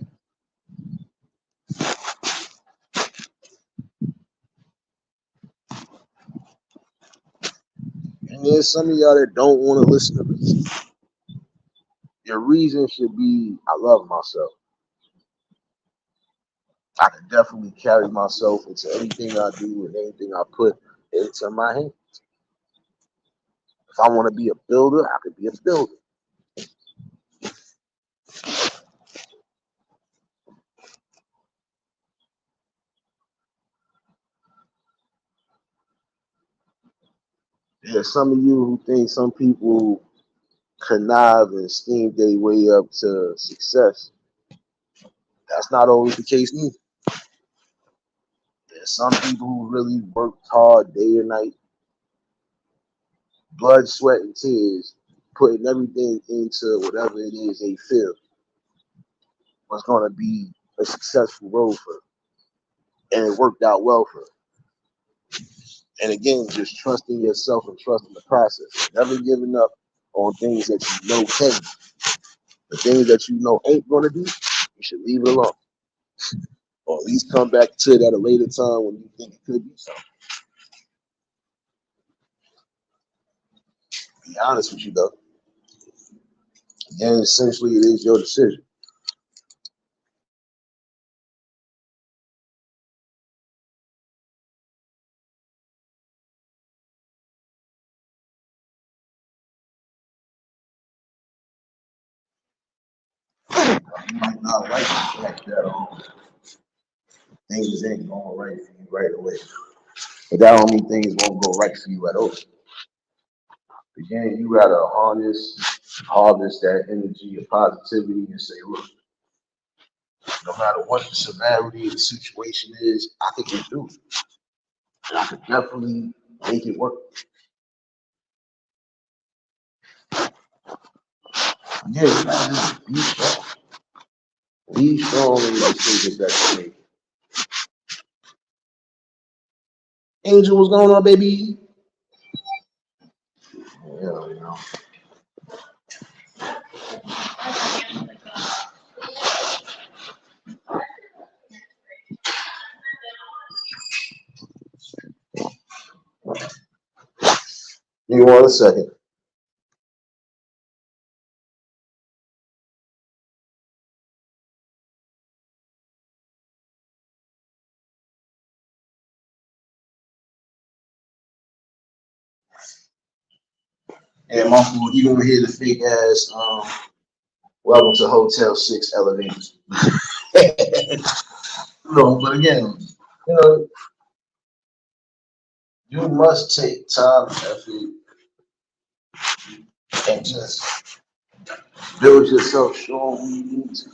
And there's some of y'all that don't want to listen to reason. Your reason should be I love myself. I can definitely carry myself into anything I do and anything I put into my hand. If I want to be a builder, I could be a builder. There's some of you who think some people connive and scheme their way up to success. That's not always the case either. There's some people who really worked hard day and night, blood, sweat, and tears, putting everything into whatever it is they feel was going to be a successful road for them. And it worked out well for them. And again, just trusting yourself and trusting the process. Never giving up on things that you know can. The things that you know ain't going to do, you should leave it alone. Or at least come back to it at a later time when you think it could be something. Be honest with you though. Again, essentially it is your decision. You might not like the fact that things ain't going right for you right away. But that don't mean things won't go right for you at all. Again, you gotta harness that energy of positivity and say, look, no matter what the severity of the situation is, I can get through it. And I can definitely make it work. Yeah, you gotta just be strong. Be strong in the decisions that you make. Angel, what's going on, baby? Yeah, you know. Give me 1 second. Yeah, my fool, you gonna hear the fake ass welcome to Hotel 6 elevators. No, but again, you know, you must take time, effort, and just build yourself strong when you need to.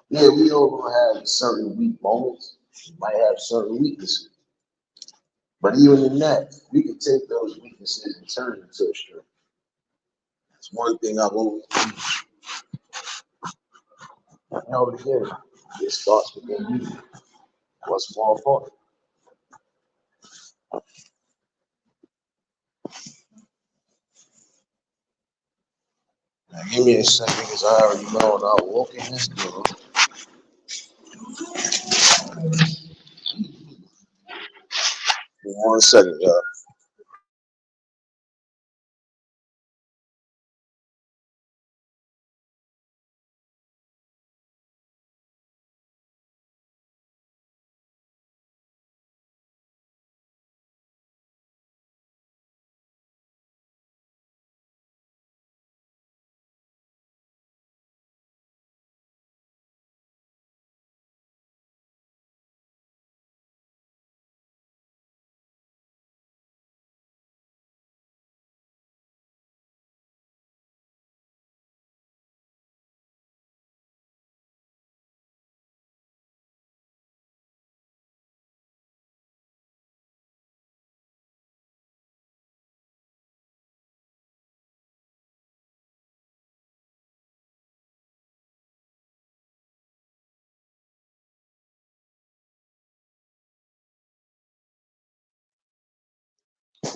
Yeah, we all gonna have certain weak moments. We might have certain weaknesses. But even in that, we can take those weaknesses and turn them into a strength. That's one thing I've always held again. It starts within you. What's small part? Now, give me a second because I already know and I'll walk in this door. 1 second, y'all.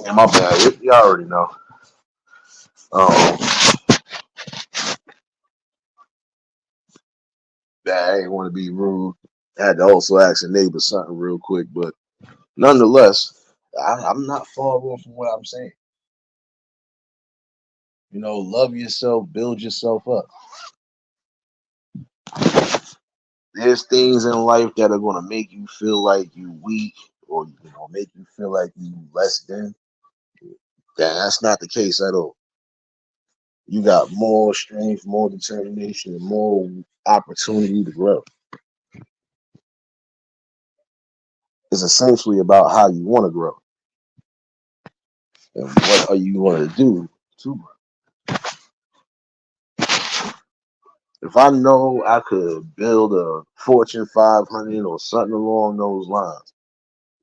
Yeah, my bad. You already know. Um, I ain't want to be rude. I had to also ask a neighbor something real quick, but nonetheless, I'm not far off from what I'm saying. Love yourself, build yourself up. There's things in life that are gonna make you feel like you weak, or make you feel like you less than. That's not the case at all. You got more strength, more determination, and more opportunity to grow. It's essentially about how you want to grow and what are you going to do to grow. If I know I could build a Fortune 500 or something along those lines,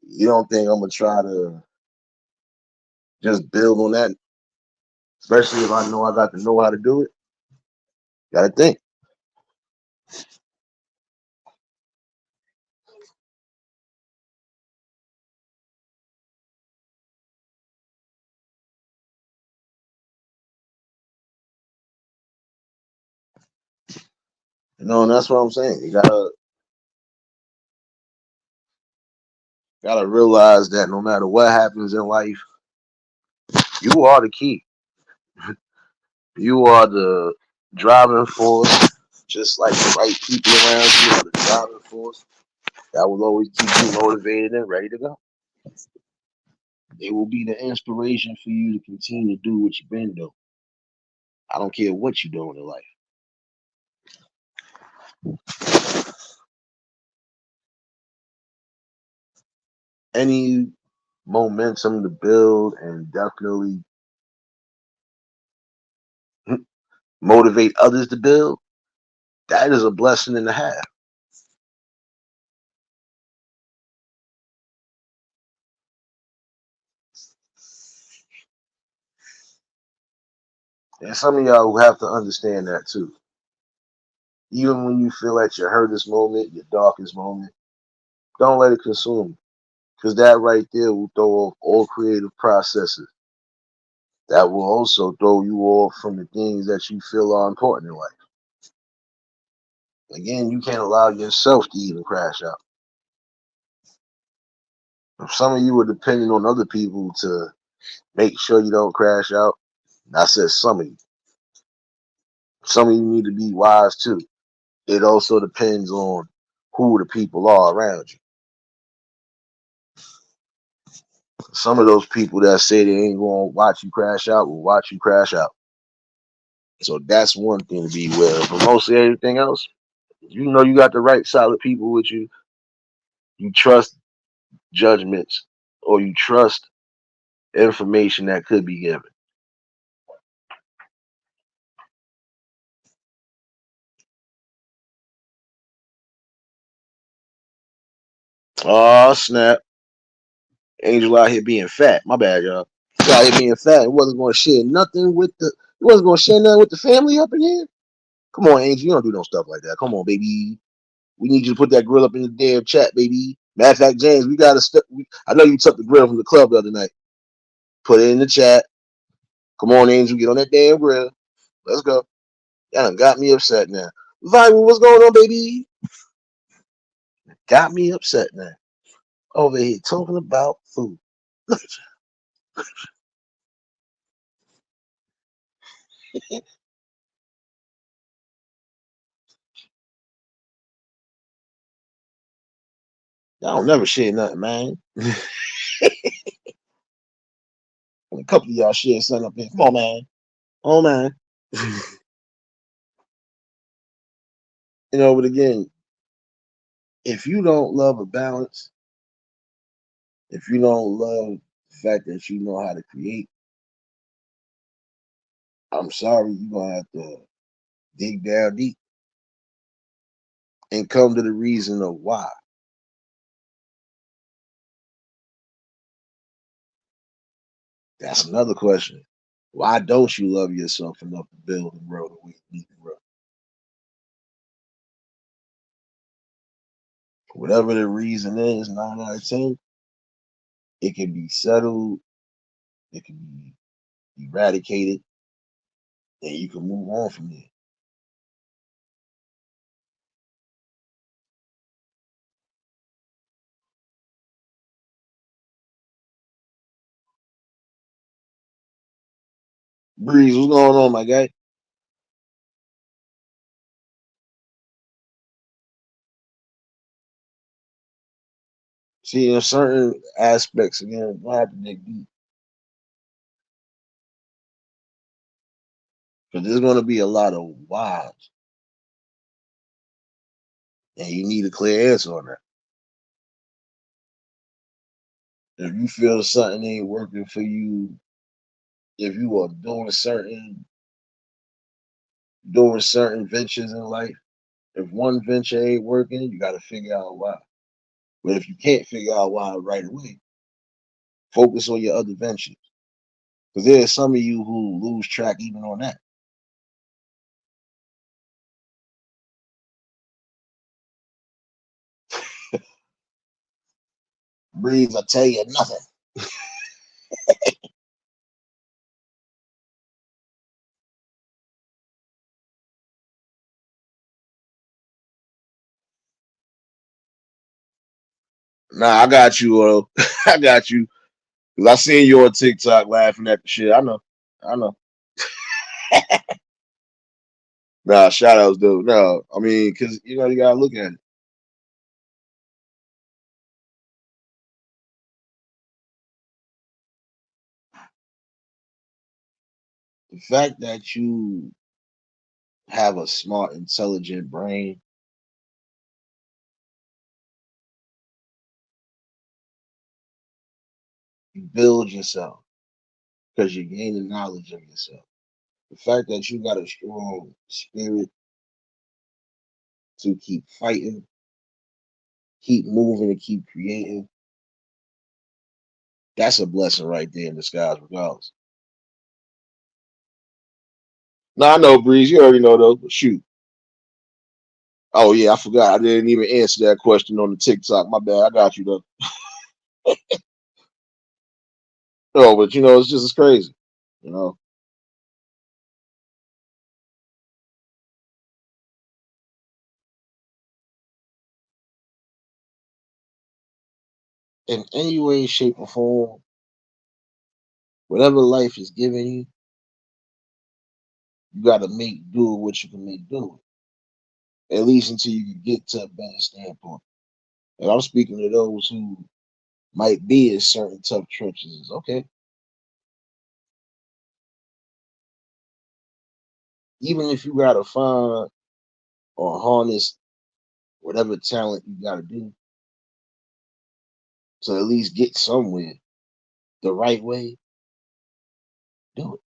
you don't think I'm gonna try to just build on that? Especially if I know I got to know how to do it. Gotta think. And that's what I'm saying. You gotta realize that no matter what happens in life, you are the key. You are the driving force, just like the right people around you are the driving force that will always keep you motivated and ready to go. They will be the inspiration for you to continue to do what you've been doing. I don't care what you're doing in life. Any momentum to build and definitely motivate others to build, that is a blessing and a half. And some of y'all who have to understand that too. Even when you feel at your hurtest moment, your darkest moment, don't let it consume you. Because that right there will throw off all creative processes. That will also throw you off from the things that you feel are important in life. Again, you can't allow yourself to even crash out. If some of you are depending on other people to make sure you don't crash out, I said some of you. Some of you need to be wise too. It also depends on who the people are around you. Some of those people that say they ain't gonna watch you crash out will watch you crash out. So that's one thing to be aware of. But mostly everything else, you got the right solid people with you. You trust judgments or you trust information that could be given. Oh snap. Angel out here being fat. My bad, y'all. He out here being fat. It wasn't gonna share nothing with the it wasn't gonna share nothing with the family up in here. Come on, Angel. You don't do no stuff like that. Come on, baby. We need you to put that grill up in the damn chat, baby. Matter of fact, James, we gotta step. I know you took the grill from the club the other night. Put it in the chat. Come on, Angel, get on that damn grill. Let's go. That done got me upset now. Viral, what's going on, baby? Got me upset now. Over here talking about food. Look at you. Y'all don't never share nothing, man. A couple of y'all share something up there. Come on, man. Oh, man. But again, if you don't love a balance, if you don't love the fact that you know how to create, I'm sorry, you're going to have to dig down deep and come to the reason of why. That's another question. Why don't you love yourself enough to build and grow the way you need to grow? Whatever the reason is, 9 out of 10, it can be settled It can be eradicated, and you can move on from there. Breeze, what's going on, my guy? See, in certain aspects, again, I have to dig deep because there's going to be a lot of whys, and you need a clear answer on that. If you feel something ain't working for you, if you are doing certain ventures in life, if one venture ain't working, you got to figure out why. But if you can't figure out why right away, focus on your other ventures. Because there's some of you who lose track even on that. Breeze, I tell you nothing. Nah, I got you. I got you. Cause I seen you on TikTok laughing at the shit. I know. I know. Nah, shout outs though. No, I mean, cause you gotta look at it. The fact that you have a smart, intelligent brain, you build yourself because you're gaining knowledge of yourself. The fact that you got a strong spirit to keep fighting, keep moving, and keep creating, that's a blessing right there in disguise, regardless. No, I know, Breeze. You already know though. But shoot. Oh yeah, I forgot. I didn't even answer that question on the TikTok. My bad. I got you though. No, but it's just as crazy. You know, in any way, shape, or form, whatever life is giving you, you got to make do with what you can make do. At least until you can get to a better standpoint. And I'm speaking to those who might be in certain tough trenches. Okay, even if you got to find or harness whatever talent you got to do to at least get somewhere the right way, do it.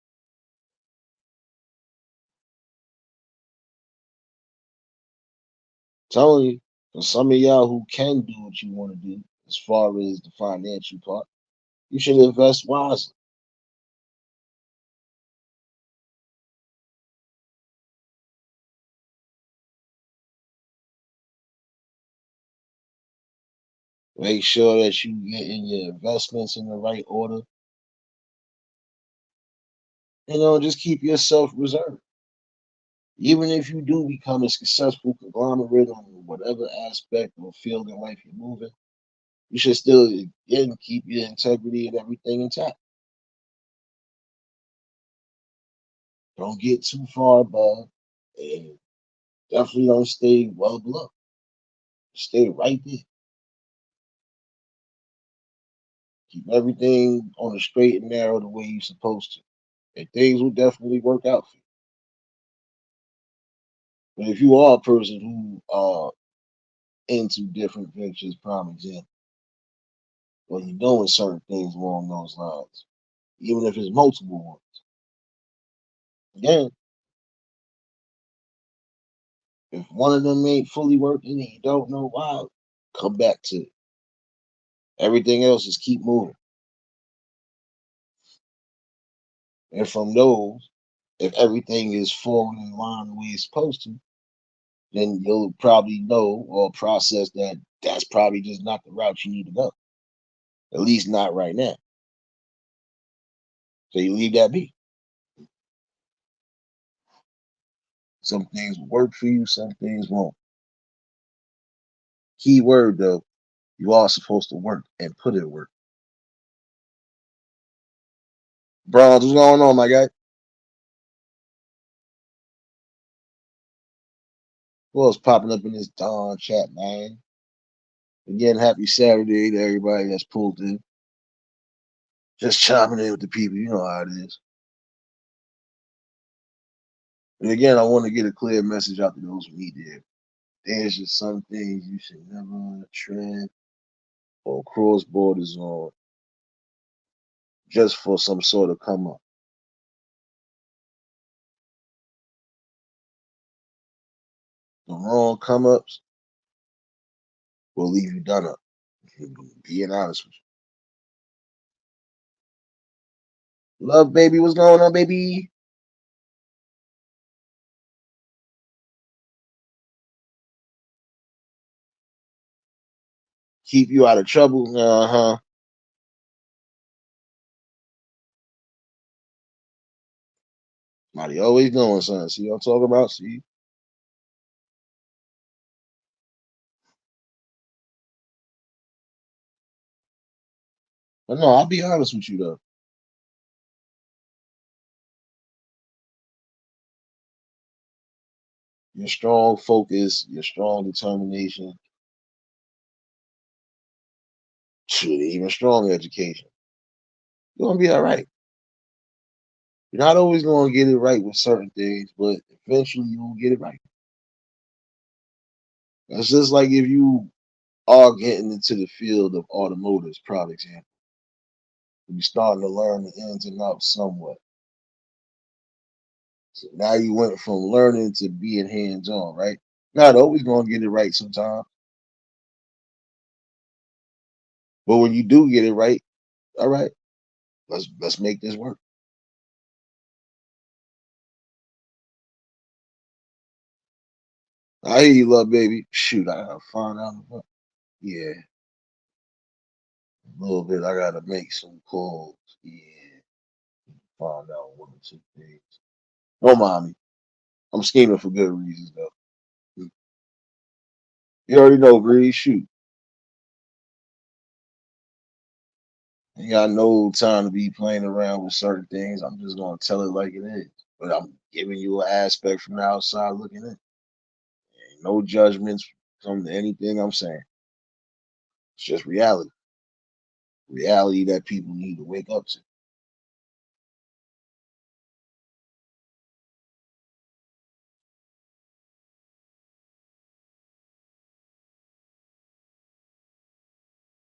Telling you, for some of y'all who can do what you want to do, as far as the financial part, you should invest wisely. Make sure that you get in your investments in the right order. Just keep yourself reserved. Even if you do become a successful conglomerate on whatever aspect or field in life you're moving, you should still again keep your integrity and everything intact. Don't get too far above, and definitely don't stay well below. Stay right there. Keep everything on the straight and narrow the way you're supposed to. And things will definitely work out for you. But if you are a person who are into different ventures, prime example, or you're doing certain things along those lines, even if it's multiple ones. Again, if one of them ain't fully working and you don't know why, come back to it. Everything else is keep moving. And from those, if everything is falling in line the way it's supposed to, then you'll probably know or process that that's probably just not the route you need to go. At least not right now. So you leave that be. Some things will work for you, some things won't. Key word though, you are supposed to work and put in work. Bronze, what's going on, my guy? What's popping up in this Dawn chat, man? Again, happy Saturday to everybody that's pulled in. Just chiming in with the people, you know how it is. And again, I want to get a clear message out to those who need it. There's just some things you should never tread or cross borders on just for some sort of come up. The wrong come ups will leave you done up. Being honest with you. Love, baby, what's going on, baby? Keep you out of trouble. Uh-huh. Somebody always doing something. See what I'm talking about? See? But no, I'll be honest with you though. Your strong focus, your strong determination, shoot, even strong education. You're gonna be all right. You're not always gonna get it right with certain things, but eventually you will get it right. That's just like if you are getting into the field of automotives, prime example. You're starting to learn the ins and outs somewhat. So now you went from learning to being hands-on, right? Not always gonna get it right sometimes, but when you do get it right, all right, let's make this work. I hear you, love, baby. Shoot, I gotta find out. Yeah, a little bit. I gotta make some calls. Yeah, find out one or two things. Don't mind me. I'm scheming for good reasons though. You already know, Breeze. Shoot, ain't got no time to be playing around with certain things. I'm just gonna tell it like it is. But I'm giving you an aspect from the outside looking in. Ain't no judgments from anything I'm saying. It's just reality. Reality that people need to wake up to.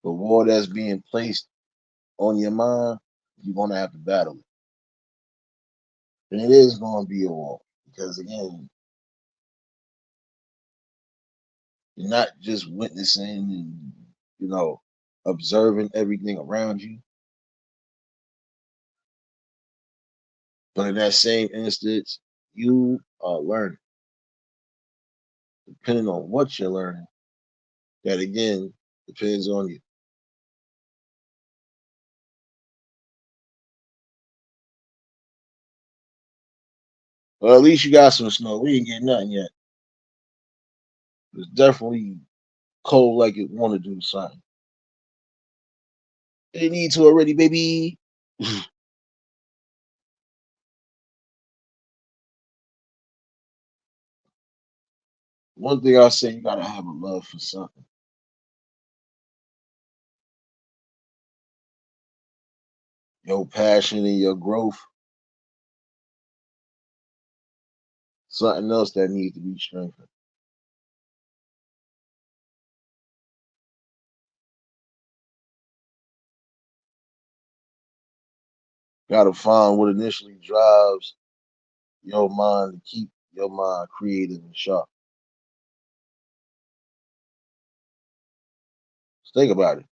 The war that's being placed on your mind, you're gonna have to battle it. And it is gonna be a war. Because again, you're not just witnessing and observing everything around you, but in that same instance, you are learning. Depending on what you're learning, that again depends on you. Well, at least you got some snow. We ain't getting nothing yet. It's definitely cold like it want to do something. They need to already, baby. One thing I say, you gotta have a love for something. Your passion and your growth, something else that needs to be strengthened. Gotta find what initially drives your mind to keep your mind creative and sharp. Just think about it.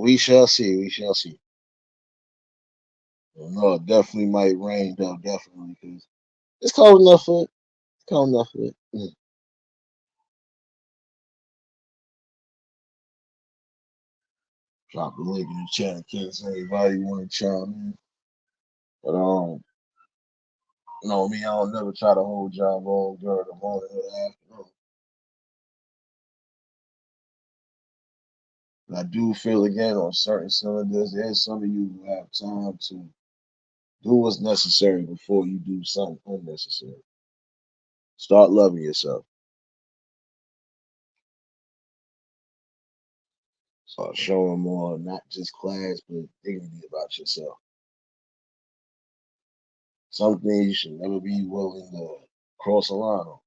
We shall see. We shall see. No, it definitely might rain though. Definitely, because it's cold enough for it. Count enough of it. Drop the link in the chat in case anybody want to chime in. But me, I don't never try to hold y'all all during the morning or the afternoon. And I do feel again on certain cylinders, there's some of you who have time to do what's necessary before you do something unnecessary. Start loving yourself. Start showing more, not just class, but dignity about yourself. Some things you should never be willing to cross a line on.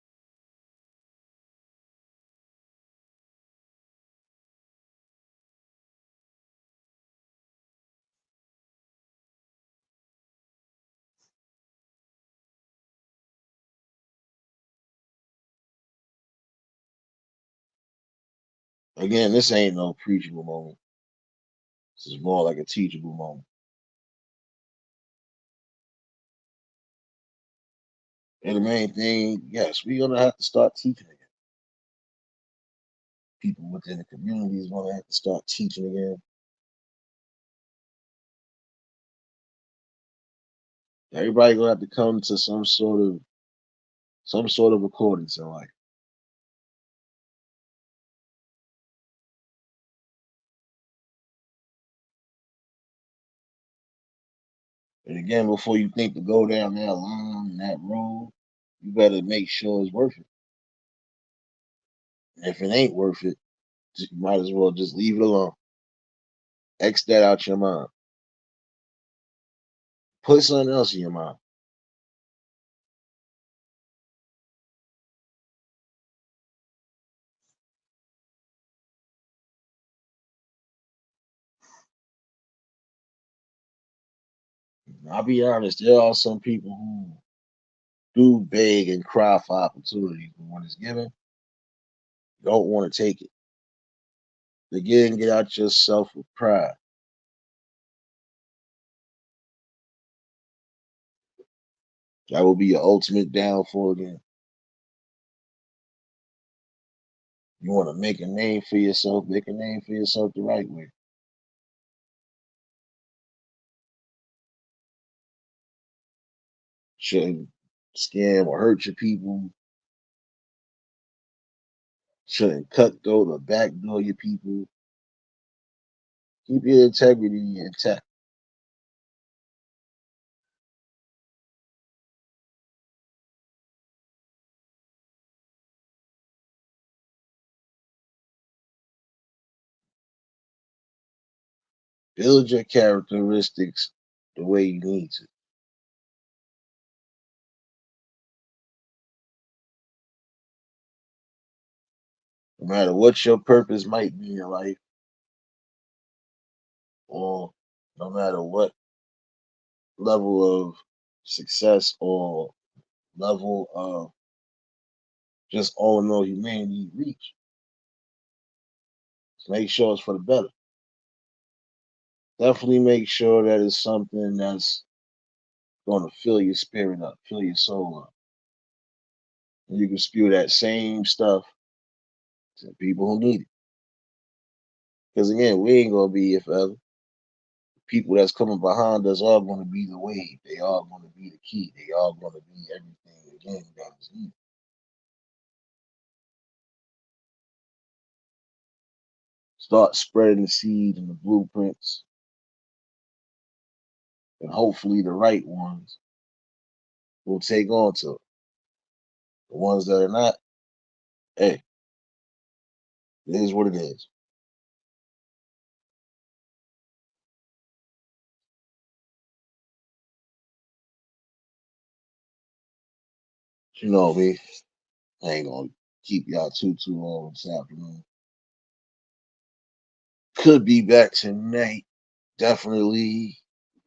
Again, this ain't no preachable moment. This is more like a teachable moment. And the main thing, yes, we're gonna have to start teaching again. People within the community is gonna have to start teaching again. Everybody gonna have to come to some sort of accordance in life. And again, before you think to go down that line and that road, you better make sure it's worth it. And if it ain't worth it, you might as well just leave it alone. X that out your mind. Put something else in your mind. I'll be honest, there are some people who do beg and cry for opportunities, but when it's given, don't want to take it. Again, get out yourself with pride. That will be your ultimate downfall again. You want to make a name for yourself, make a name for yourself the right way. Shouldn't scam or hurt your people. Shouldn't cutthroat or backdoor your people. Keep your integrity intact. Build your characteristics the way you need to. No matter what your purpose might be in life, or no matter what level of success or level of just all in all humanity you reach, make sure it's for the better. Definitely make sure that it's something that's going to fill your spirit up, fill your soul up. And you can spew that same stuff to people who need it. Because again, we ain't going to be here forever. People that's coming behind us are going to be the wave. They are going to be the key. They are going to be everything again that is needed. Start spreading the seed and the blueprints, and hopefully the right ones will take on to it. The ones that are not, hey, it is what it is. You know me. I ain't gonna keep y'all too long this afternoon. Could be back tonight, definitely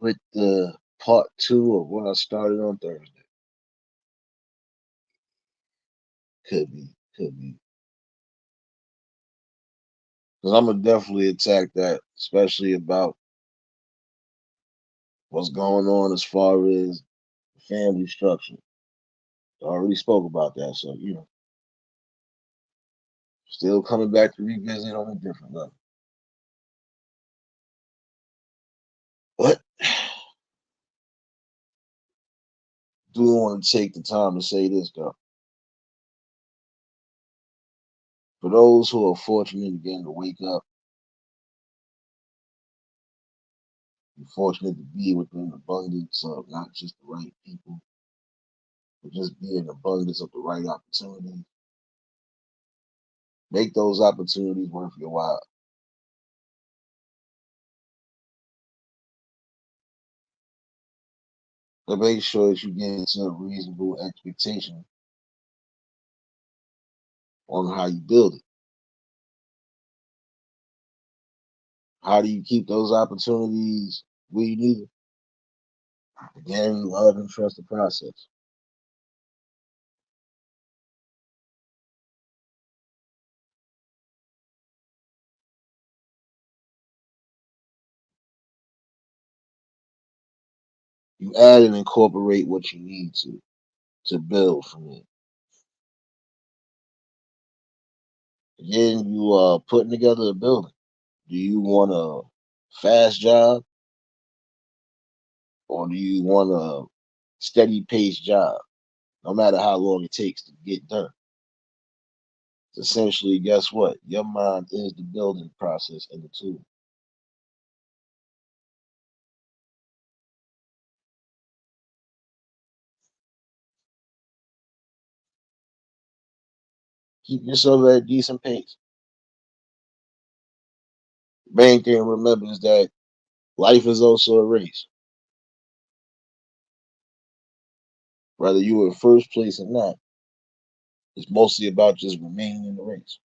with the part two of what I started on Thursday. Could be. Because I'm gonna definitely attack that, especially about what's going on as far as family structure, I already spoke about that, so still coming back to revisit on a different level. But do want to take the time to say this though. For those who are fortunate again to wake up, you're fortunate to be within an abundance of not just the right people, but just be in abundance of the right opportunities. Make those opportunities worth your while. But make sure that you get into a reasonable expectation on how you build it. How do you keep those opportunities where you need it? Again, love and trust the process. You add and incorporate what you need to build from it. Again, you are putting together a building. Do you want a fast job or do you want a steady paced job? No matter how long it takes to get done. Essentially, guess what? Your mind is the building process and the tool. Keep yourself at a decent pace. Main thing to remember is that life is also a race. Whether you were in first place or not, it's mostly about just remaining in the race.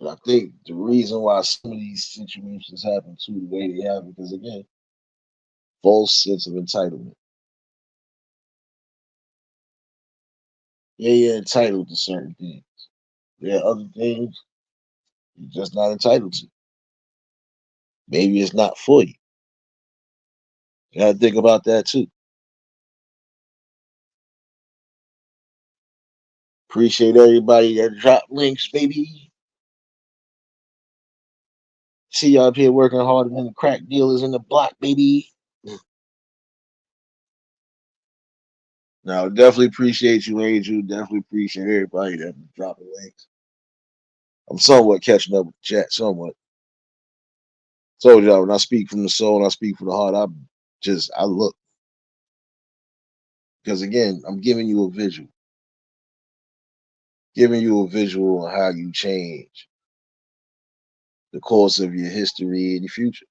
And I think the reason why some of these situations happen too the way they have, because again, false sense of entitlement. Yeah, you're entitled to certain things. There are other things you're just not entitled to. Maybe it's not for you. You gotta think about that too. Appreciate everybody that dropped links, baby. See y'all up here working harder than the crack dealers in the block, baby. Now, definitely appreciate you, Angel. Definitely appreciate everybody that been dropping links. I'm somewhat catching up with the chat, somewhat. Told y'all when I speak from the soul and I speak from the heart, I look because again, I'm giving you a visual on how you change the course of your history and your future.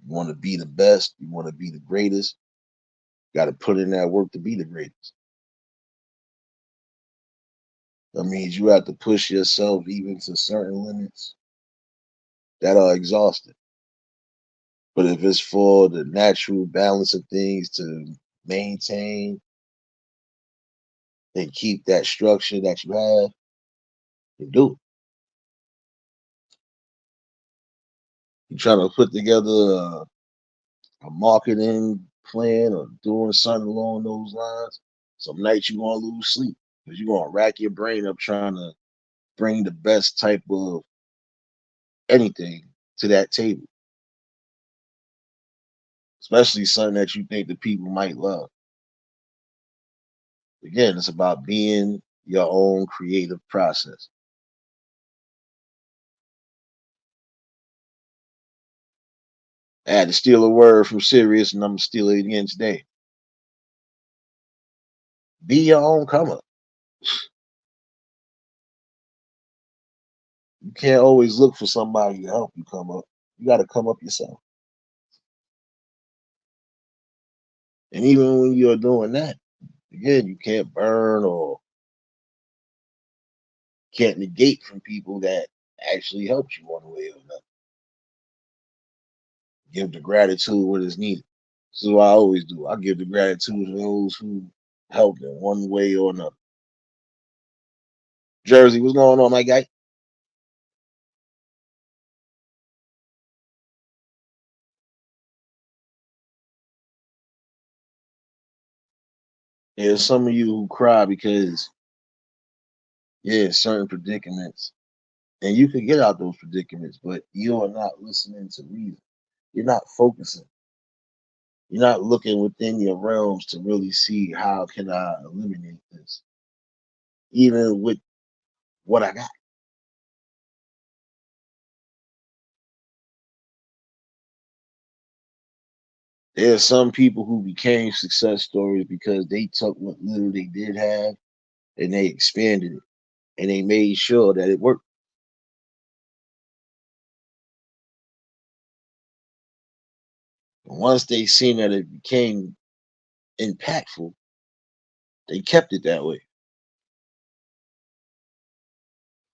You want to be the best, you want to be the greatest, got to put in that work to be the greatest. That means you have to push yourself even to certain limits that are exhausting. But if it's for the natural balance of things to maintain and keep that structure that you have, you do it. You're trying to put together a marketing plan or doing something along those lines. Some nights you're gonna lose sleep because you're gonna rack your brain up trying to bring the best type of anything to that table, especially something that you think the people might love. Again, it's about being your own creative process. I had to steal a word from Sirius, and I'm gonna steal it again today. Be your own come up. You can't always look for somebody to help you come up. You got to come up yourself. And even when you're doing that, again, you can't burn or can't negate from people that actually helped you one way or another. Give the gratitude when it's needed. This is what I always do. I give the gratitude to those who helped in one way or another. Jersey, what's going on, my guy? There's some of you who cry because, yeah, certain predicaments, and you can get out those predicaments, but you are not listening to reason. You're not focusing. You're not looking within your realms to really see how can I eliminate this, even with what I got. There's some people who became success stories because they took what little they did have and they expanded it and they made sure that it worked. And once they seen that it became impactful, they kept it that way.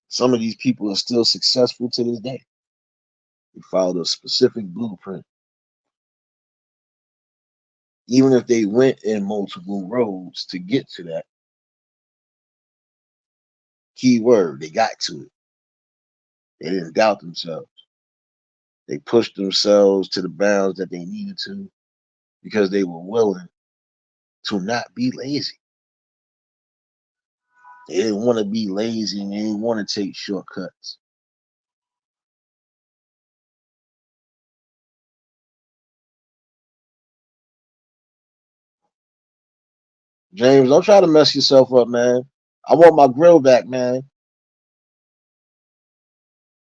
Some of these people are still successful to this day. They followed a specific blueprint. Even if they went in multiple roads to get to that key word, they got to it. They didn't doubt themselves. They pushed themselves to the bounds that they needed to because they were willing to not be lazy. They didn't want to be lazy and they didn't want to take shortcuts. James, don't try to mess yourself up, man. I want my grill back, man.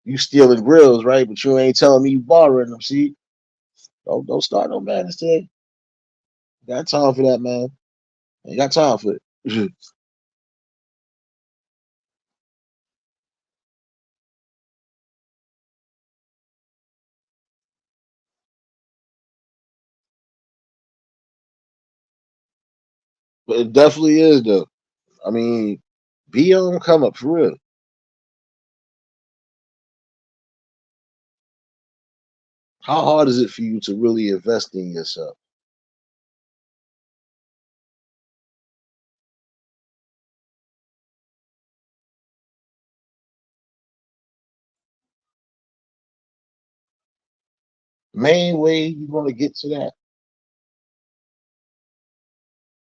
You stealing grills, right? But you ain't telling me you borrowing them. See, don't start no madness today. Got time for that, man. Ain't got time for it. But it definitely is though. I mean, be on come up for real. How hard is it for you to really invest in yourself? Main way you're gonna get to that,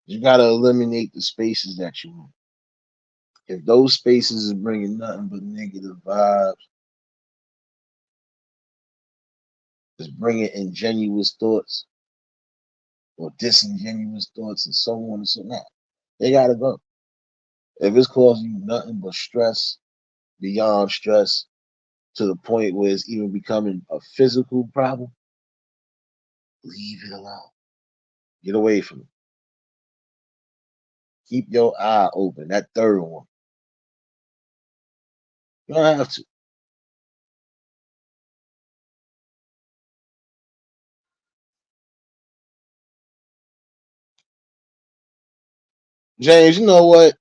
you gotta eliminate the spaces that you want. If those spaces is bringing nothing but negative vibes, is bringing ingenuous thoughts or disingenuous thoughts, and so on and so on, they gotta go. If it's causing you nothing but stress, beyond stress, to the point where it's even becoming a physical problem, leave it alone. Get away from it. Keep your eye open. That third one. You don't have to. James, you know what?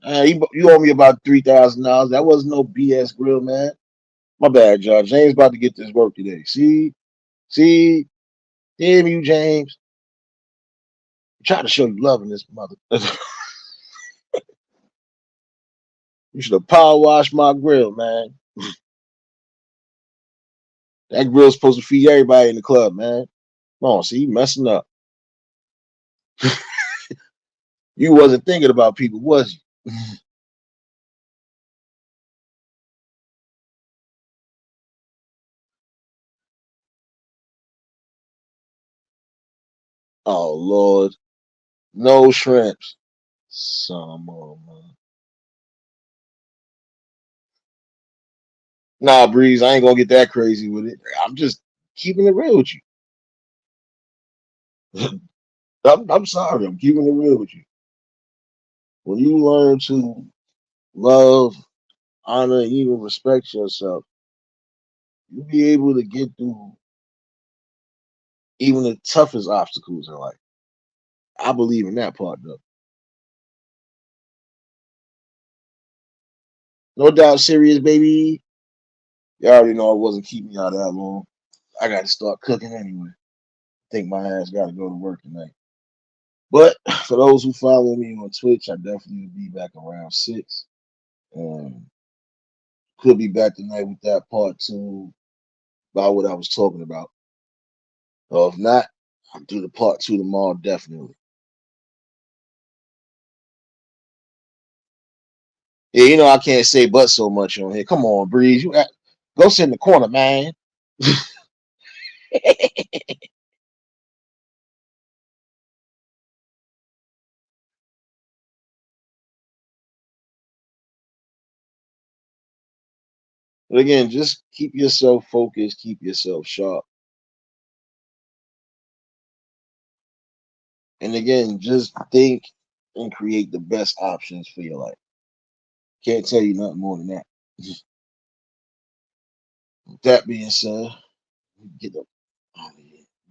You owe me about $3,000. That wasn't no BS grill, man. My bad, John. James about to get this work today. See, damn you, James. I'm trying to show you love in this mother. You should have power washed my grill, man. That grill's supposed to feed everybody in the club, man. Come on, see, you messing up. You wasn't thinking about people, was you? Oh Lord, no shrimps. Some man. Nah, Breeze, I ain't gonna get that crazy with it. I'm just keeping it real with you. I'm sorry, I'm keeping it real with you. When you learn to love, honor, and even respect yourself, you'll be able to get through even the toughest obstacles in life. I believe in that part though. No doubt, serious baby. You already know I wasn't keeping y'all that long. I got to start cooking anyway. Think my ass got to go to work tonight. But for those who follow me on Twitch, I definitely will be back around 6. Um, could be back tonight with that part 2 about what I was talking about. Or if not, I'll do the part 2 tomorrow, definitely. Yeah, you know I can't say but so much on here. Come on, Breeze. Go sit in the corner, man. But again, just keep yourself focused, keep yourself sharp. And again, just think and create the best options for your life. Can't tell you nothing more than that. With that being said, get up.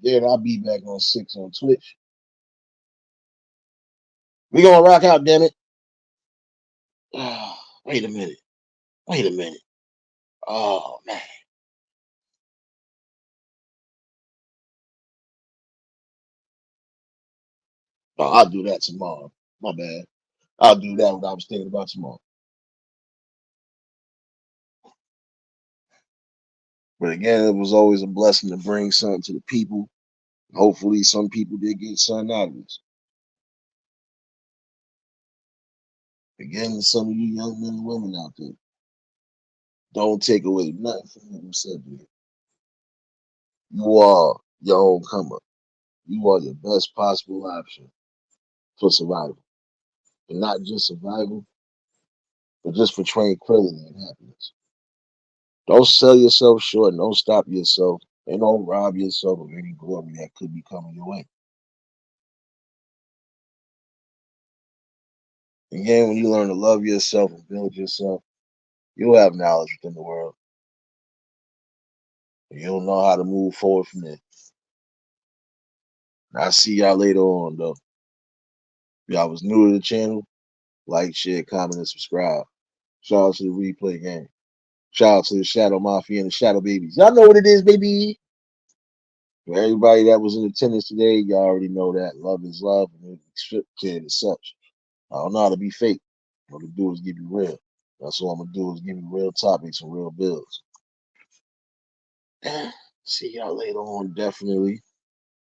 Yeah, I'll be back on 6 on Twitch. We gonna rock out, damn it. Wait a minute. Wait a minute. Oh man. Oh, I'll do that tomorrow. My bad. I'll do that what I was thinking about tomorrow. But again, it was always a blessing to bring something to the people. Hopefully, some people did get something out of this. Again, to some of you young men and women out there, don't take away nothing from what we said here. You are your own come up. You are your best possible option for survival. And not just survival, but just for tranquility and happiness. Don't sell yourself short. Don't stop yourself. And don't rob yourself of any glory that could be coming your way. Again, when you learn to love yourself and build yourself, you'll have knowledge within the world. And you'll know how to move forward from there. I'll see y'all later on, though. If y'all was new to the channel, like, share, comment, and subscribe. Shout out to the replay game. Shout out to the Shadow Mafia and the Shadow Babies. Y'all know what it is, baby. For everybody that was in attendance today, y'all already know that love is love and strip kid and such. I don't know how to be fake. What to do is give you real. That's all I'm gonna do is give you real topics and real bills. See y'all later on, definitely.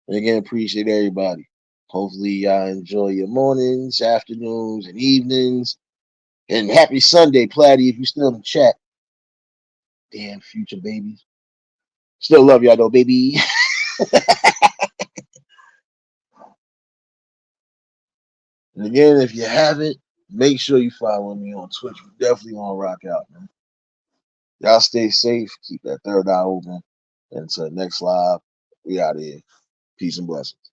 And again, appreciate everybody. Hopefully, y'all enjoy your mornings, afternoons, and evenings. And happy Sunday, Platty, if you still in the chat. Damn future babies. Still love y'all though, baby. And again, if you haven't, make sure you follow me on Twitch. We definitely want to rock out, man. Y'all stay safe. Keep that third eye open. Until next live, we out of here. Peace and blessings.